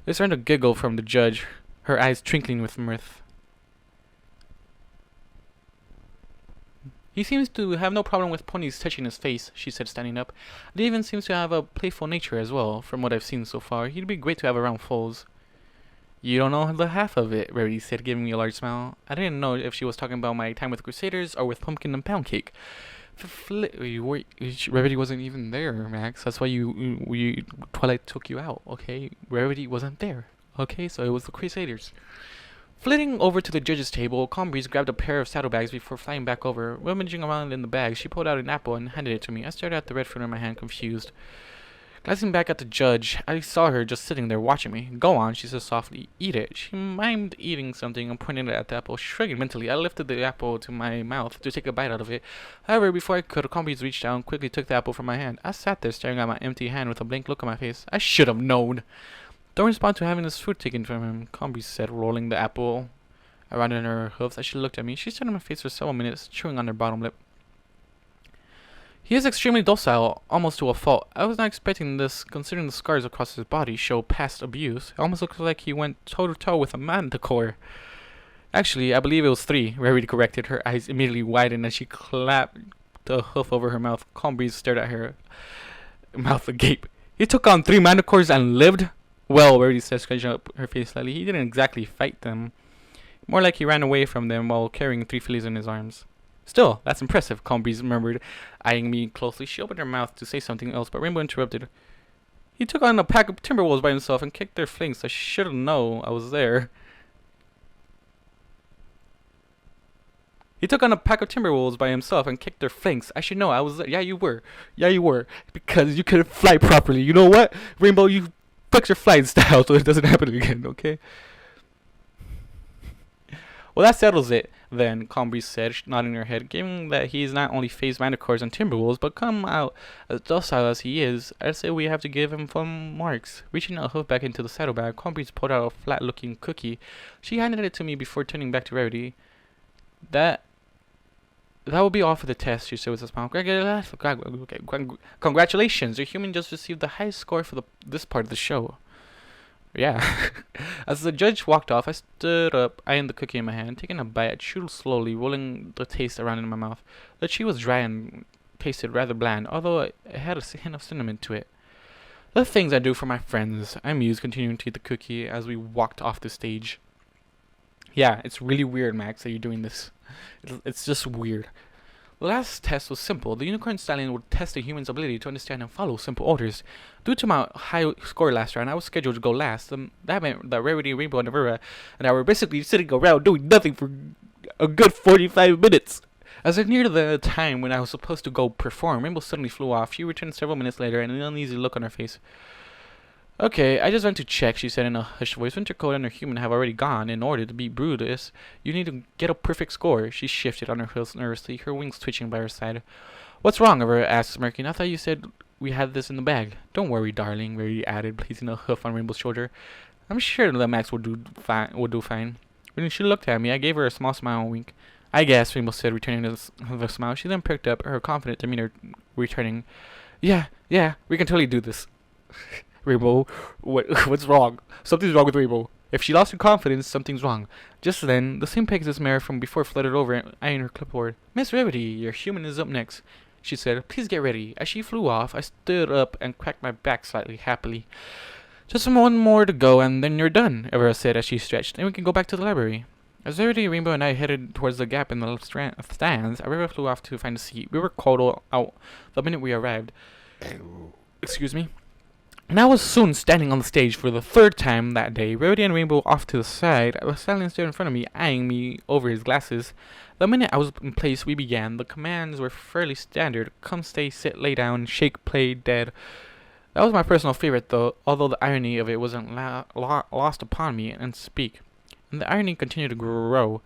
There started a giggle from the judge, her eyes twinkling with mirth. He seems to have no problem with ponies touching his face, she said, standing up. He even seems to have a playful nature as well, from what I've seen so far. He'd be great to have around foals. You don't know the half of it, Rarity said, giving me a large smile. I didn't know if she was talking about my time with Crusaders or with Pumpkin and Pound Cake. Rarity wasn't even there, Max. That's why Twilight took you out, okay? Rarity wasn't there, okay? So it was the Crusaders. Flitting over to the judge's table, Calm Breeze grabbed a pair of saddlebags before flying back over. Rummaging around in the bag, she pulled out an apple and handed it to me. I stared at the red fruit in my hand, confused. Glancing back at the judge, I saw her just sitting there watching me. Go on, she said softly. Eat it. She mimed eating something and pointed at the apple. Shrugging mentally, I lifted the apple to my mouth to take a bite out of it. However, before I could, Calm Breeze reached down and quickly took the apple from my hand. I sat there staring at my empty hand with a blank look on my face. I should have known. Don't respond to having this food taken from him, Calm Breeze said, rolling the apple around in her hooves as she looked at me. She stood on my face for several minutes, chewing on her bottom lip. He is extremely docile, almost to a fault. I was not expecting this, considering the scars across his body show past abuse. It almost looks like he went toe-to-toe with a manticore. Actually, I believe it was 3, Rarity corrected. Her eyes immediately widened as she clapped the hoof over her mouth. Calm Breeze stared at her, mouth agape. He took on 3 manticores and lived? Well, Rarity said, scratching up her face slightly. He didn't exactly fight them. More like he ran away from them while carrying 3 fillies in his arms. Still, that's impressive, Calm Breeze murmured, eyeing me closely. She opened her mouth to say something else, but Rainbow interrupted. He took on a pack of Timberwolves by himself and kicked their flanks. I should know I was there. He took on a pack of Timberwolves by himself and kicked their flanks. I should know I was there. Yeah, you were. Yeah, you were. Because you couldn't fly properly. You know what? Rainbow, you fix your flying style so it doesn't happen again, okay? Well, that settles it, then, Calm Breeze said, nodding her head. Given that he's not only phased manticores and Timberwolves, but come out as docile as he is, I'd say we have to give him full marks. Reaching a hoof back into the saddlebag, Calm Breeze pulled out a flat-looking cookie. She handed it to me before turning back to Rarity. That will be all for the test, she said with a smile. Congratulations, your human just received the highest score for this part of the show. Yeah. As the judge walked off, I stood up, eyeing the cookie in my hand, taking a bite. I chewed slowly, rolling the taste around in my mouth. The chew was dry and tasted rather bland, although it had a hint of cinnamon to it. The things I do for my friends, I mused, continuing to eat the cookie as we walked off the stage. Yeah, it's really weird, Max, that you're doing this. It's just weird. The last test was simple. The unicorn stallion would test a human's ability to understand and follow simple orders. Due to my high score last round, I was scheduled to go last. That meant that Rarity, Rainbow, and Avera and I were basically sitting around doing nothing for a good 45 minutes. As I neared the time when I was supposed to go perform, Rainbow suddenly flew off. She returned several minutes later and an uneasy look on her face. Okay, I just went to check, she said in a hushed voice. Wintercoat and her human have already gone. In order to beat Brutus, you need to get a perfect score. She shifted on her heels nervously, her wings twitching by her side. What's wrong? Avera asked, smirking. I thought you said we had this in the bag. Don't worry, darling, Rarity added, placing a hoof on Rainbow's shoulder. I'm sure that Max will do fine. When she looked at me, I gave her a small smile and wink. I guess, Rainbow said, returning the smile. She then perked up, her confident demeanor returning. Yeah, we can totally do this. Rainbow, what's wrong? Something's wrong with Rainbow. If she lost her confidence, something's wrong. Just then, the same Pegasus mare from before fluttered over, eyeing her clipboard. Miss Rarity, your human is up next, she said. Please get ready. As she flew off, I stood up and cracked my back slightly happily. Just one more to go, and then you're done, Avera said as she stretched, and we can go back to the library. As Rarity, Rainbow, and I headed towards the gap in the stands, Avera flew off to find a seat. We were called out the minute we arrived. Excuse me. And I was soon standing on the stage for the third time that day. Rarity and Rainbow off to the side. A stallion stood in front of me, eyeing me over his glasses. The minute I was in place, we began. The commands were fairly standard. Come, stay, sit, lay down, shake, play, dead. That was my personal favorite, though, although the irony of it wasn't lost upon me, and speak. And the irony continued to grow.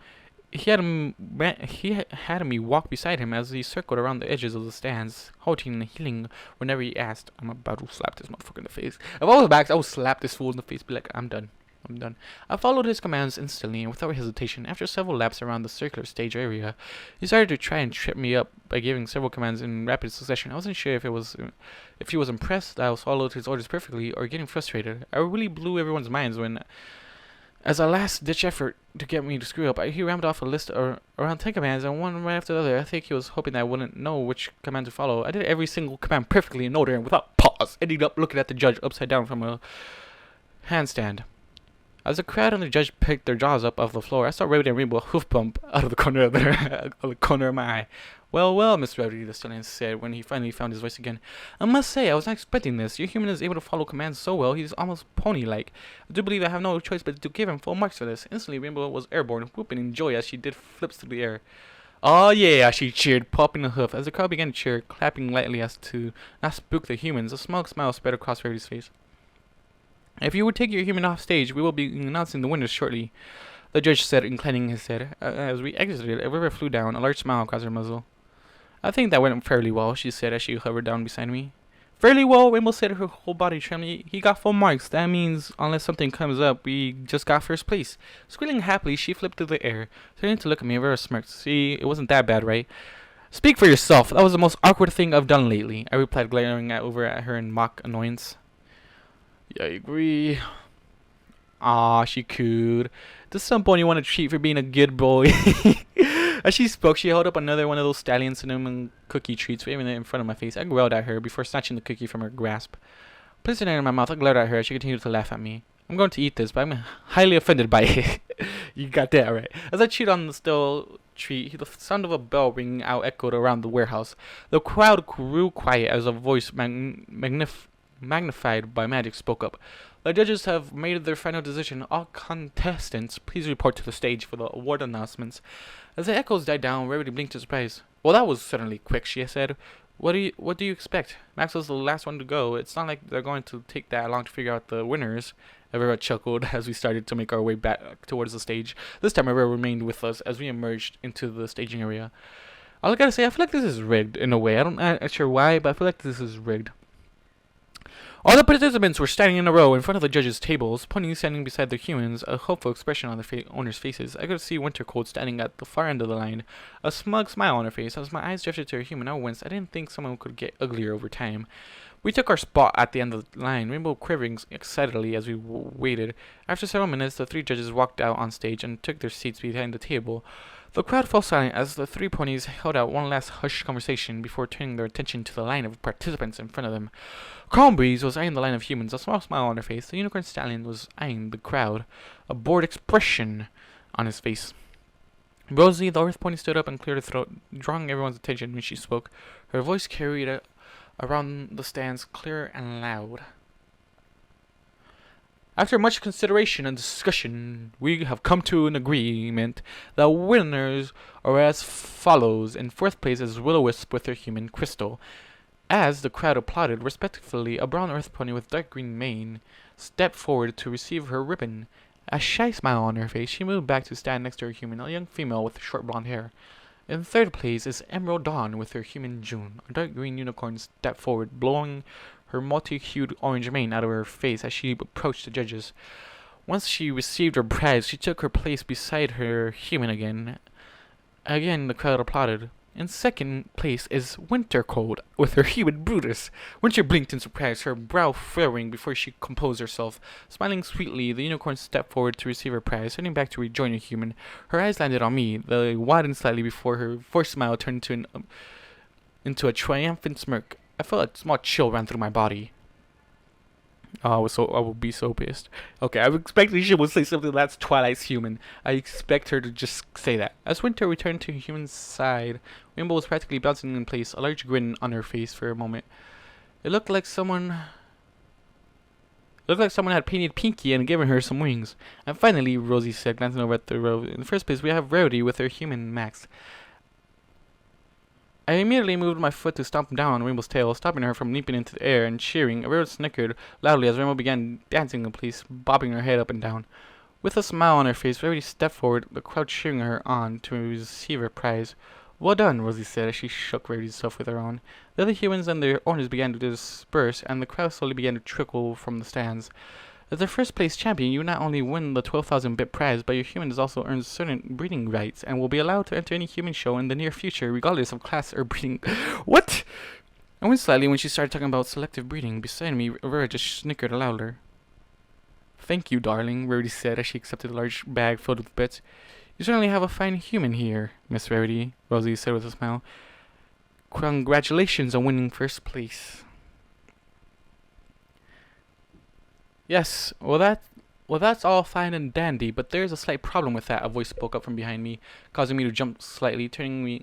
He had me walk beside him as he circled around the edges of the stands, halting and healing whenever he asked. I'm about to slap this motherfucker in the face. If I was Max, I would slap this fool in the face, be like, I'm done. I followed his commands instantly and without hesitation. After several laps around the circular stage area, he started to try and trip me up by giving several commands in rapid succession. I wasn't sure if he was impressed that I followed his orders perfectly or getting frustrated. I really blew everyone's minds when, as a last-ditch effort to get me to screw up, he rammed off a list of around 10 commands, and one right after the other. I think he was hoping that I wouldn't know which command to follow. I did every single command perfectly in order and without pause, ending up looking at the judge upside down from a handstand. As the crowd and the judge picked their jaws up off the floor, I saw Rarity and Rainbow hoof bump out of the corner of my eye. Well, Miss Rarity, the stallion said when he finally found his voice again. I must say, I was not expecting this. Your human is able to follow commands so well, he's almost pony-like. I do believe I have no choice but to give him full marks for this. Instantly, Rainbow was airborne, whooping in joy as she did flips through the air. Oh yeah, she cheered, popping a hoof. As the crowd began to cheer, clapping lightly as to not spook the humans, a smug smile spread across Rarity's face. If you would take your human off stage, we will be announcing the winners shortly, the judge said, inclining his head. As we exited, a river flew down, a large smile across her muzzle. I think that went fairly well, she said as she hovered down beside me. Fairly well, Rainbow said, her whole body trembling. He got full marks. That means, unless something comes up, we just got first place. Squealing happily, she flipped through the air. Turning to look at me, Vera smirked. See, it wasn't that bad, right? Speak for yourself. That was the most awkward thing I've done lately, I replied, glaring over at her in mock annoyance. Yeah, I agree. Aw, she cooed. Does some pony want a treat for being a good boy? As she spoke, she held up another one of those stallion cinnamon cookie treats, waving it in front of my face. I growled at her before snatching the cookie from her grasp. Placing it in my mouth, I glared at her as she continued to laugh at me. I'm going to eat this, but I'm highly offended by it. You got that right. As I chewed on the still treat, the sound of a bell ringing out echoed around the warehouse. The crowd grew quiet as a voice magnified by magic spoke up. The judges have made their final decision. All contestants, please report to the stage for the award announcements. As the echoes died down, Rarity blinked in surprise. Well, that was certainly quick, she said. What do you expect? Max was the last one to go. It's not like they're going to take that long to figure out the winners. Avera chuckled as we started to make our way back towards the stage. This time, Avera remained with us as we emerged into the staging area. All I gotta say, I feel like this is rigged in a way. I'm not sure why, but I feel like this is rigged. All the participants were standing in a row in front of the judges' tables, ponies standing beside the humans, a hopeful expression on their owners' faces. I could see Wintercoat standing at the far end of the line, a smug smile on her face. As my eyes drifted to her human, I winced. I didn't think someone could get uglier over time. We took our spot at the end of the line, Rainbow quivering excitedly as we waited. After several minutes, the three judges walked out on stage and took their seats behind the table. The crowd fell silent as the three ponies held out one last hushed conversation before turning their attention to the line of participants in front of them. Calm Breeze was eyeing the line of humans, a small smile on her face. The unicorn stallion was eyeing the crowd, a bored expression on his face. Rosie, the earth pony, stood up and cleared her throat, drawing everyone's attention when she spoke. Her voice carried around the stands clear and loud. After much consideration and discussion, we have come to an agreement. The winners are as follows. In fourth place is Will-O-Wisp with her human crystal. As the crowd applauded, respectively, a brown earth pony with dark green mane stepped forward to receive her ribbon. A shy smile on her face, she moved back to stand next to her human, a young female with short blonde hair. In third place is Emerald Dawn with her human June. A dark green unicorn stepped forward, blowing her multi-hued orange mane out of her face as she approached the judges. Once she received her prize, she took her place beside her human again. Again, the crowd applauded. In second place is Winter Cold with her human Brutus. Winter blinked in surprise, her brow furrowing before she composed herself. Smiling sweetly, the unicorn stepped forward to receive her prize, turning back to rejoin her human. Her eyes landed on me. They widened slightly before her forced smile turned into a triumphant smirk. I felt a small chill ran through my body. I will be so pissed. Okay, I was expecting she would say something that's Twilight's human. I expect her to just say that. As Winter returned to her human side, Rainbow was practically bouncing in place, a large grin on her face for a moment. It looked like someone had painted Pinky and given her some wings. And finally, Rosie said, glancing over at the row, in the first place we have Rarity with her human Max. I immediately moved my foot to stomp down on Rainbow's tail, stopping her from leaping into the air and cheering. Rainbow snickered loudly as Rainbow began dancing in place, bobbing her head up and down. With a smile on her face, Rarity stepped forward, the crowd cheering her on to receive her prize. Well done, Rosie said as she shook Rarity's stuff with her own. The other humans and their owners began to disperse, and the crowd slowly began to trickle from the stands. As the first place champion, you not only win the 12,000 bit prize, but your human has also earned certain breeding rights and will be allowed to enter any human show in the near future, regardless of class or breeding. What? I went slightly when she started talking about selective breeding. Beside me, Aurora just snickered louder. Thank you, darling, Rarity said as she accepted a large bag filled with bits. You certainly have a fine human here, Miss Rarity, Rosie said with a smile. Congratulations on winning first place. Yes, well that's all fine and dandy, but there's a slight problem with that, a voice spoke up from behind me, causing me to jump slightly, turning me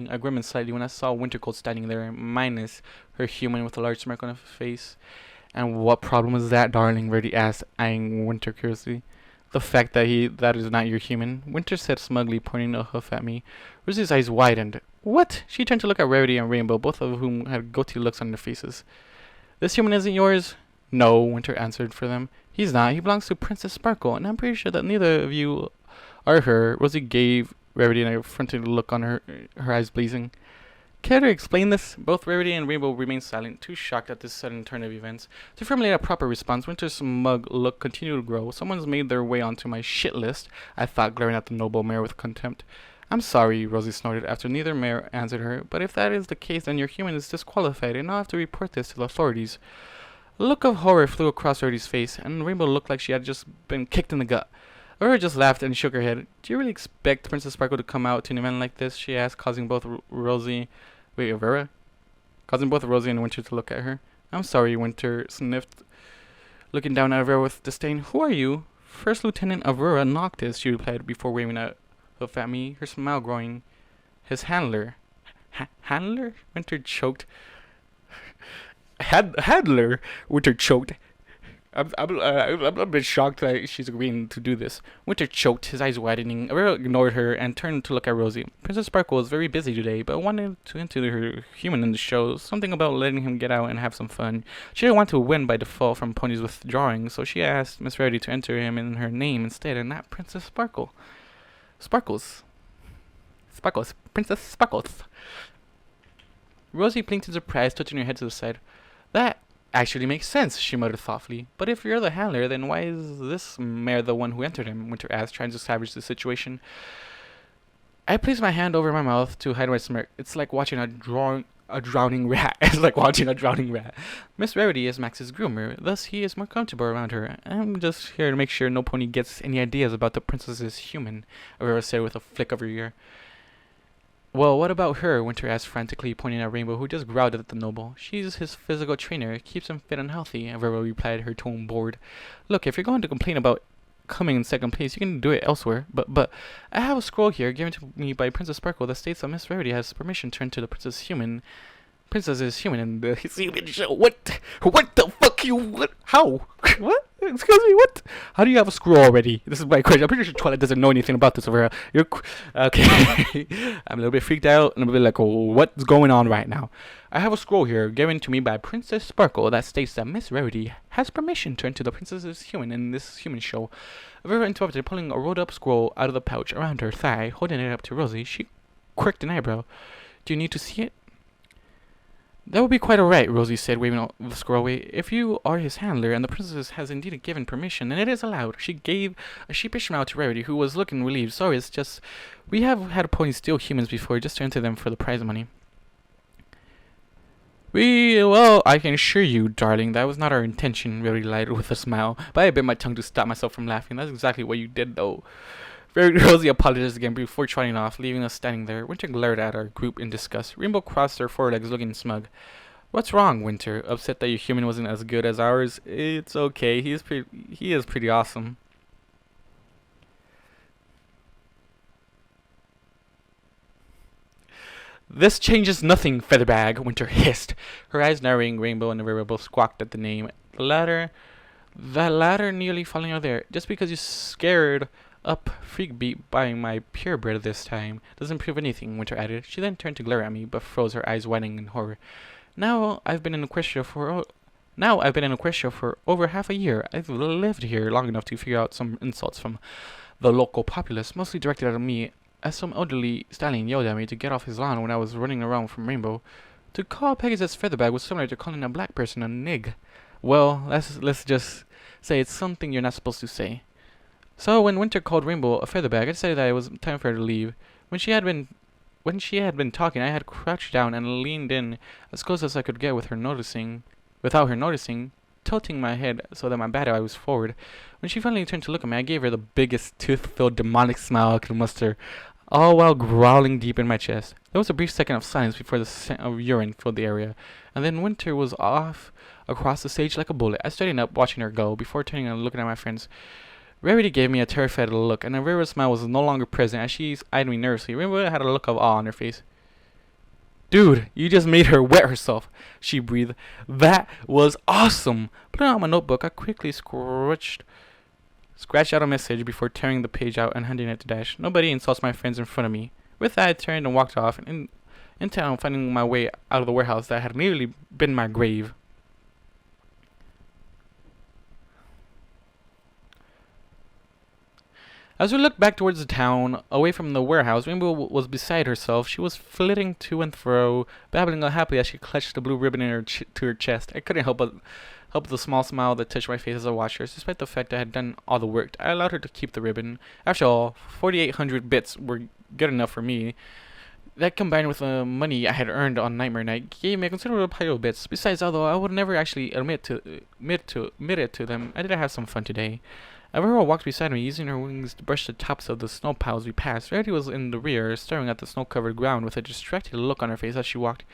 a grimace slightly when I saw Wintercold standing there, minus her human with a large smirk on her face. And what problem is that, darling? Rarity asked, eyeing Winter curiously. The fact that is not your human, Winter said smugly, pointing a hoof at me. Rosie's eyes widened. What? She turned to look at Rarity and Rainbow, both of whom had goatee looks on their faces. This human isn't yours? No, Winter answered for them. He's not. He belongs to Princess Sparkle, and I'm pretty sure that neither of you are her. Rosie gave Rarity an affronted look on her eyes blazing. Care to explain this? Both Rarity and Rainbow remained silent, too shocked at this sudden turn of events. To formulate a proper response, Winter's smug look continued to grow. Someone's made their way onto my shit list, I thought, glaring at the noble mare with contempt. I'm sorry, Rosie snorted after neither mare answered her, but if that is the case, then your human is disqualified, and I'll have to report this to the authorities. A look of horror flew across Rarity's face, and Rainbow looked like she had just been kicked in the gut. Aurora just laughed and shook her head. Do you really expect Princess Sparkle to come out to an event like this? She asked, causing both Rosie and Winter to look at her. I'm sorry, Winter sniffed, looking down at Aurora with disdain. Who are you? First Lieutenant Aurora Noctis, she replied before waving a hoof at me, her smile growing. His handler. Handler? Winter choked. Handler, Winter choked. I'm a bit shocked that she's agreeing to do this. Winter choked, his eyes widening. Aurora ignored her and turned to look at Rosie. Princess Sparkle was very busy today, but wanted to enter her human in the show. Something about letting him get out and have some fun. She didn't want to win by default from Pony's withdrawing, so she asked Miss Rarity to enter him in her name instead, and not Princess Sparkle. Sparkles. Princess Sparkles. Rosie blinked in surprise, touching her head to the side. That actually makes sense, she muttered thoughtfully. But if you're the handler, then why is this mare the one who entered him? Winter asked, trying to salvage the situation. I placed my hand over my mouth to hide my smirk. It's like watching a drowning rat. Miss Rarity is Max's groomer, thus he is more comfortable around her. I'm just here to make sure no pony gets any ideas about the princess's human, Aurora said with a flick of her ear. Well, what about her? Winter asked frantically, pointing at Rainbow, who just growled at the noble. She's his physical trainer, keeps him fit and healthy, Aurora replied, her tone bored. Look, if you're going to complain about coming in second place. You can do it elsewhere. But I have a scroll here given to me by Princess Sparkle that states that Miss Rarity has permission to turn to the Princess Human. Princess is human in the human show. What? What the fuck you? What? How? What? Excuse me. What? How do you have a scroll already? This is my question. I'm pretty sure Twilight doesn't know anything about this over here. You're okay. I'm a little bit freaked out and a bit like, oh, what's going on right now? I have a scroll here given to me by Princess Sparkle that states that Miss Rarity has permission to enter the Princess is human in this human show. Vera interrupted, pulling a rolled up scroll out of the pouch around her thigh, holding it up to Rosie. She quirked an eyebrow. Do you need to see it? That would be quite alright, Rosie said, waving the scroll away. If you are his handler, and the princess has indeed given permission, then it is allowed. She gave a sheepish smile to Rarity, who was looking relieved. Sorry, it's just, we have had ponies steal humans before, just to enter them for the prize money. Well, I can assure you, darling, that was not our intention, Rarity lied with a smile. But I bit my tongue to stop myself from laughing. That's exactly what you did, though. Rosie apologized again before trotting off, leaving us standing there. Winter glared at our group in disgust. Rainbow crossed her forelegs, looking smug. What's wrong, Winter? Upset that your human wasn't as good as ours? It's okay. He is pretty awesome. This changes nothing, Featherbag, Winter hissed. Her eyes narrowing. Rainbow and River both squawked at the name. That latter nearly falling out of there. Just because you scared up freak beat by my purebred this time doesn't prove anything, Winter added. She then turned to glare at me, but froze, her eyes widening in horror. Now I've been in Equestria for over half a year. I've lived here long enough to figure out some insults from the local populace, mostly directed at me, as some elderly stallion yelled at me to get off his lawn when I was running around from Rainbow. To call Pegasus Featherbag was similar to calling a black person a nig. Well, let's just say it's something you're not supposed to say. So when Winter called Rainbow a featherbag, I decided that it was time for her to leave. When she had been talking, I had crouched down and leaned in as close as I could get without her noticing, tilting my head so that my bad eye was forward. When she finally turned to look at me, I gave her the biggest tooth-filled demonic smile I could muster, all while growling deep in my chest. There was a brief second of silence before the scent of urine filled the area, and then Winter was off across the stage like a bullet. I straightened up, watching her go, before turning and looking at my friends. Rarity gave me a terrified look, and Rivera's smile was no longer present as she eyed me nervously. Rainbow had a look of awe on her face. Dude, you just made her wet herself, she breathed. That was awesome. Putting out my notebook, I quickly scratched out a message before tearing the page out and handing it to Dash. Nobody insults my friends in front of me. With that, I turned and walked off, and in town, finding my way out of the warehouse that had nearly been my grave. As we looked back towards the town, away from the warehouse, Rainbow was beside herself. She was flitting to and fro, babbling unhappily as she clutched the blue ribbon in to her chest. I couldn't help the small smile that touched my face as I watched her. Despite the fact I had done all the work, I allowed her to keep the ribbon. After all, 4,800 bits were good enough for me. That, combined with the money I had earned on Nightmare Night, gave me a considerable pile of bits. Besides, although I would never actually admit it to them, I did have some fun today. Aurora walked beside me, using her wings to brush the tops of the snow piles we passed. Rarity was in the rear, staring at the snow-covered ground with a distracted look on her face as she walked.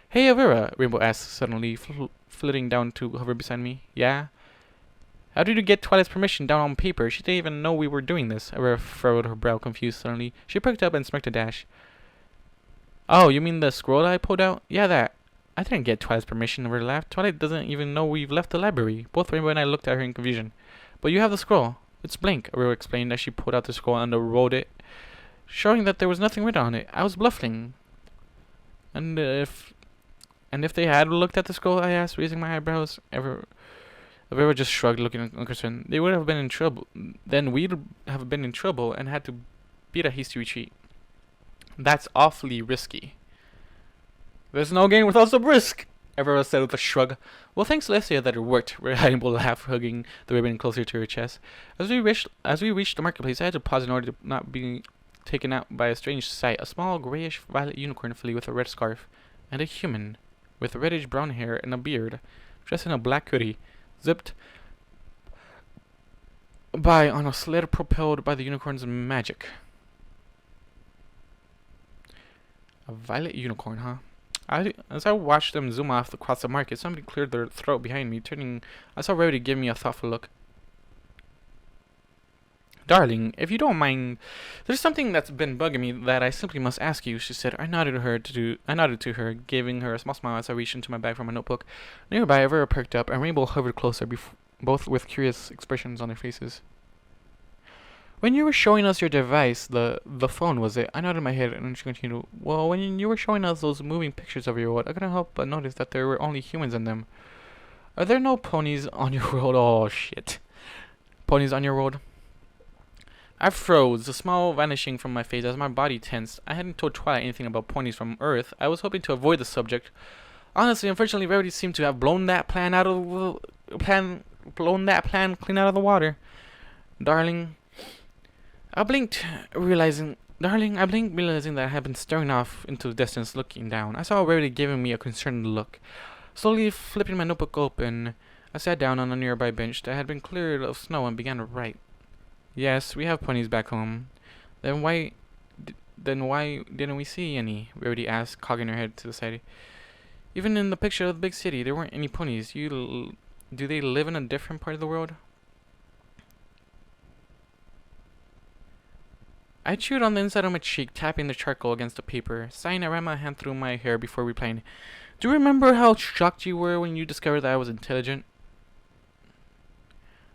Hey, Aurora, Rainbow asked suddenly, flitting down to hover beside me. Yeah? How did you get Twilight's permission down on paper? She didn't even know we were doing this. Aurora furrowed her brow, confused suddenly. She perked up and smirked at Dash. Oh, you mean the scroll that I pulled out? Yeah, that. I didn't get Twilight's permission, Aurora laughed. Twilight doesn't even know we've left the library. Both Rainbow and I looked at her in confusion. But you have the scroll. It's blank, Aurora explained as she pulled out the scroll and unrolled it, showing that there was nothing written on it. I was bluffing. And if they had looked at the scroll, I asked, raising my eyebrows. Aurora just shrugged, looking unconcerned. They would have been in trouble. Then we'd have been in trouble and had to beat a hasty retreat. That's awfully risky. There's no gain without some risk, Aurora said with a shrug. Well, thanks, Lessia, that it worked, Rainbow laughed, hugging the ribbon closer to her chest. As we reached the marketplace, I had to pause in order to not be taken out by a strange sight. A small grayish violet unicorn filly with a red scarf, and a human with reddish brown hair and a beard, dressed in a black hoodie, zipped by on a sled propelled by the unicorn's magic. A violet unicorn, huh? As I watched them zoom off across the market, somebody cleared their throat behind me. Turning, I saw Rarity give me a thoughtful look. Darling, if you don't mind, there's something that's been bugging me that I simply must ask you, she said. I nodded to her, giving her a small smile as I reached into my bag for my notebook. Nearby, Vera perked up, and Rainbow hovered closer, both with curious expressions on their faces. When you were showing us your device, the phone, was it? I nodded my head, and she continued, well, when you were showing us those moving pictures of your world, I couldn't help but notice that there were only humans in them. Are there no ponies on your world? Oh, shit. Ponies on your world? I froze, the smile vanishing from my face as my body tensed. I hadn't told Twilight anything about ponies from Earth. I was hoping to avoid the subject. Honestly, unfortunately, Rarity seemed to have blown that plan clean out of the water. Darling, I blinked, realizing that I had been staring off into the distance, looking down. I saw Rarity giving me a concerned look. Slowly flipping my notebook open, I sat down on a nearby bench that had been cleared of snow and began to write. Yes, we have ponies back home. Then why didn't we see any? Rarity asked, cocking her head to the side. Even in the picture of the big city, there weren't any ponies. Do they live in a different part of the world? I chewed on the inside of my cheek, tapping the charcoal against the paper. Sighing, I ran my hand through my hair before replying. Do you remember how shocked you were when you discovered that I was intelligent?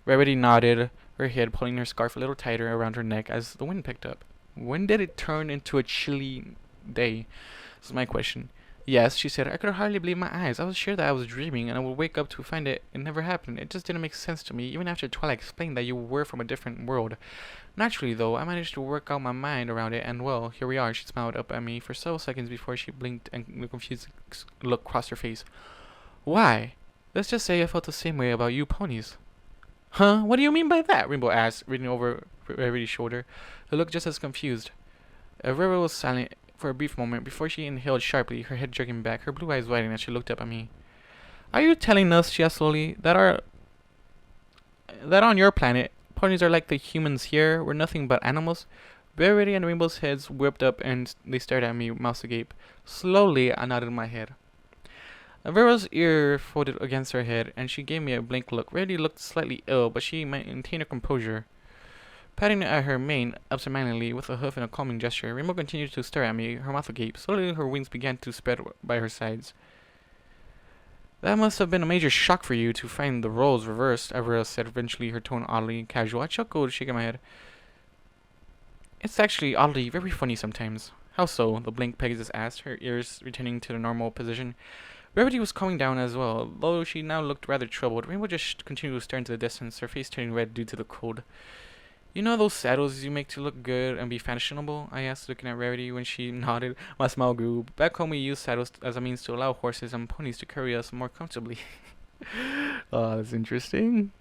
Rarity nodded her head, pulling her scarf a little tighter around her neck as the wind picked up. When did it turn into a chilly day? This is my question. Yes, she said. I could hardly believe my eyes. I was sure that I was dreaming, and I would wake up to find it never happened. It just didn't make sense to me, even after Twilight explained that you were from a different world. Naturally, though, I managed to work out my mind around it, and well, here we are. She smiled up at me for several seconds before she blinked and a confused look crossed her face. Why? Let's just say I felt the same way about you ponies. Huh? What do you mean by that? Rainbow asked, reading over Rarity's shoulder. Her look just as confused. Rara was silent for a brief moment before she inhaled sharply, her head jerking back, her blue eyes widening as she looked up at me. Are you telling us, she asked slowly, that on your planet, ponies are like the humans here? We're nothing but animals? Rarity and Rainbow's heads whipped up and they stared at me, mouths agape. Slowly, I nodded my head. Vera's ear folded against her head, and she gave me a blank look. Rarity looked slightly ill, but she maintained her composure. Patting at her mane absentmindedly with a hoof and a calming gesture, Rainbow continued to stare at me, her mouth agape. Slowly, her wings began to spread by her sides. That must have been a major shock for you to find the roles reversed, Vera said, eventually, her tone oddly casual. I chuckled, shaking my head. It's actually oddly very funny sometimes. How so? The blank Pegasus asked, her ears returning to their normal position. Rarity was calming down as well, though she now looked rather troubled. Rainbow just continued to stare into the distance, her face turning red due to the cold. You know those saddles you make to look good and be fashionable? I asked, looking at Rarity. When she nodded, my smile grew. Back home we use saddles as a means to allow horses and ponies to carry us more comfortably. Oh, that's interesting.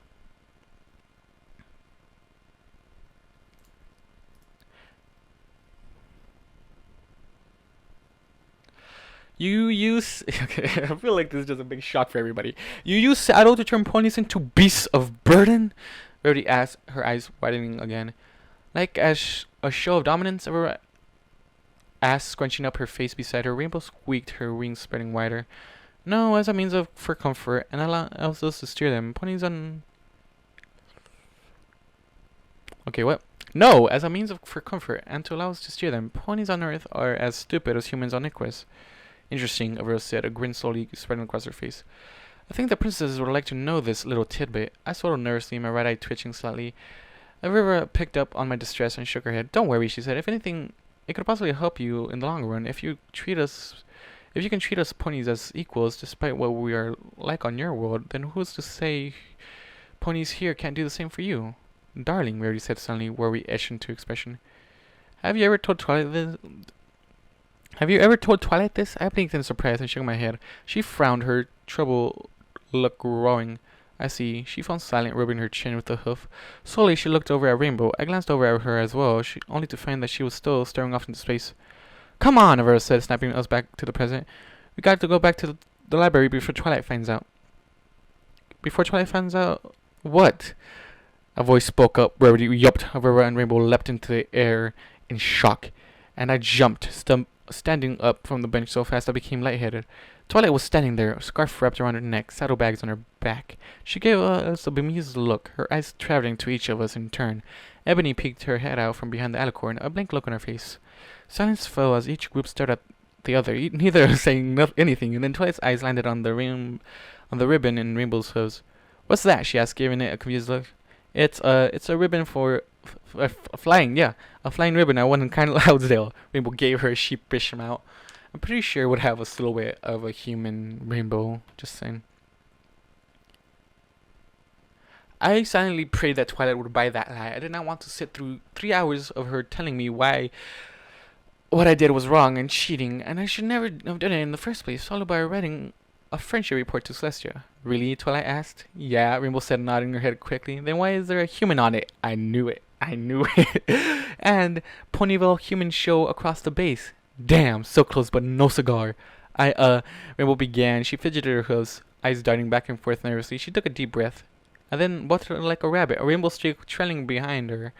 You use... Okay, I feel like this is just a big shock for everybody. You use saddle to turn ponies into beasts of burden? Rarity asked, her eyes widening again. Like as a show of dominance? Ever asked, scrunching up her face beside her. Rainbow squeaked, her wings spreading wider. No, as a means for comfort, and allows us to steer them. Ponies on... Okay, what? No, as a means for comfort, and to allow us to steer them. Ponies on Earth are as stupid as humans on Equus. Interesting, Avera said, a grin slowly spreading across her face. I think the princesses would like to know this little tidbit. I swallowed nervously, my right eye twitching slightly. Avera picked up on my distress and shook her head. Don't worry, she said. If anything, it could possibly help you in the long run. If you can treat us ponies as equals, despite what we are like on your world, then who's to say ponies here can't do the same for you? Darling, Rarity said suddenly, worry etched into expression. Have you ever told Twilight this? I blinked in surprise and shook my head. She frowned, her troubled look growing. I see. She fell silent, rubbing her chin with a hoof. Slowly, she looked over at Rainbow. I glanced over at her as well, only to find that she was still staring off into space. Come on, Avera said, snapping us back to the present. We got to go back to the library before Twilight finds out. Before Twilight finds out? What? A voice spoke up. Rarity yelped. Avera and Rainbow leapt into the air in shock, and I jumped, standing up from the bench so fast I became lightheaded. Twilight was standing there, a scarf wrapped around her neck, saddlebags on her back. She gave us a bemused look, her eyes traveling to each of us in turn. Ebony peeked her head out from behind the alicorn, a blank look on her face. Silence fell as each group stared at the other, neither saying anything, and then Twilight's eyes landed on the ribbon in Rainbow's hooves. "What's that?" she asked, giving it a confused look. It's a ribbon for a flying ribbon I won in Canterlot." Rainbow gave her a sheepish mouth. I'm pretty sure it would have a silhouette of a human rainbow. Just saying. I silently prayed that Twilight would buy that lie. I did not want to sit through 3 hours of her telling me why what I did was wrong and cheating, and I should never have done it in the first place, followed by writing a friendship report to Celestia. "Really?" Twilight asked. "Yeah," Rainbow said, nodding her head quickly. "Then why is there a human on it?" I knew it. "And Ponyville human show across the base." "Damn, so close but no cigar." Rainbow began. She fidgeted her hooves, eyes darting back and forth nervously. She took a deep breath, and then bolted like a rabbit, a rainbow streak trailing behind her.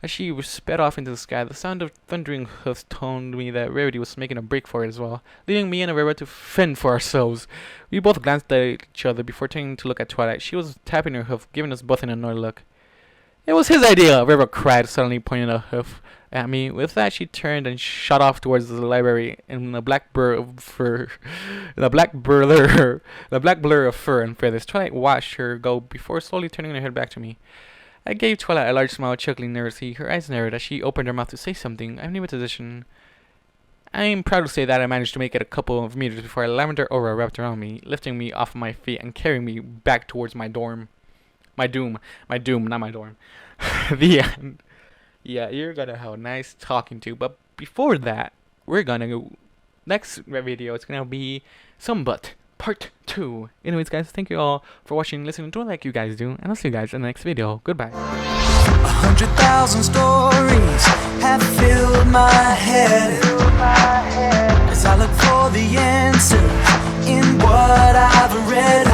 As she sped off into the sky, the sound of thundering hoofs told me that Rarity was making a break for it as well, leaving me and Aurora to fend for ourselves. We both glanced at each other before turning to look at Twilight. She was tapping her hoof, giving us both an annoyed look. "It was his idea!" Aurora cried, suddenly pointing a hoof at me. With that, she turned and shot off towards the library in the black blur of fur, the black blur of fur and feathers. Twilight watched her go before slowly turning her head back to me. I gave Twilight a large smile, chuckling nervously. Her eyes narrowed as she opened her mouth to say something. I knew a position. I'm proud to say that I managed to make it a couple of meters before a lavender aura wrapped around me, lifting me off my feet and carrying me back towards my doom, not my dorm. The end. Yeah, you're gonna have a nice talking to, but before that, we're gonna go. Next video, it's gonna be Some Butt Part 2. Anyways, guys, thank you all for watching and listening to it like you guys do, and I'll see you guys in the next video. Goodbye. 100,000 stories have filled my head as I look for the answers in what I've read.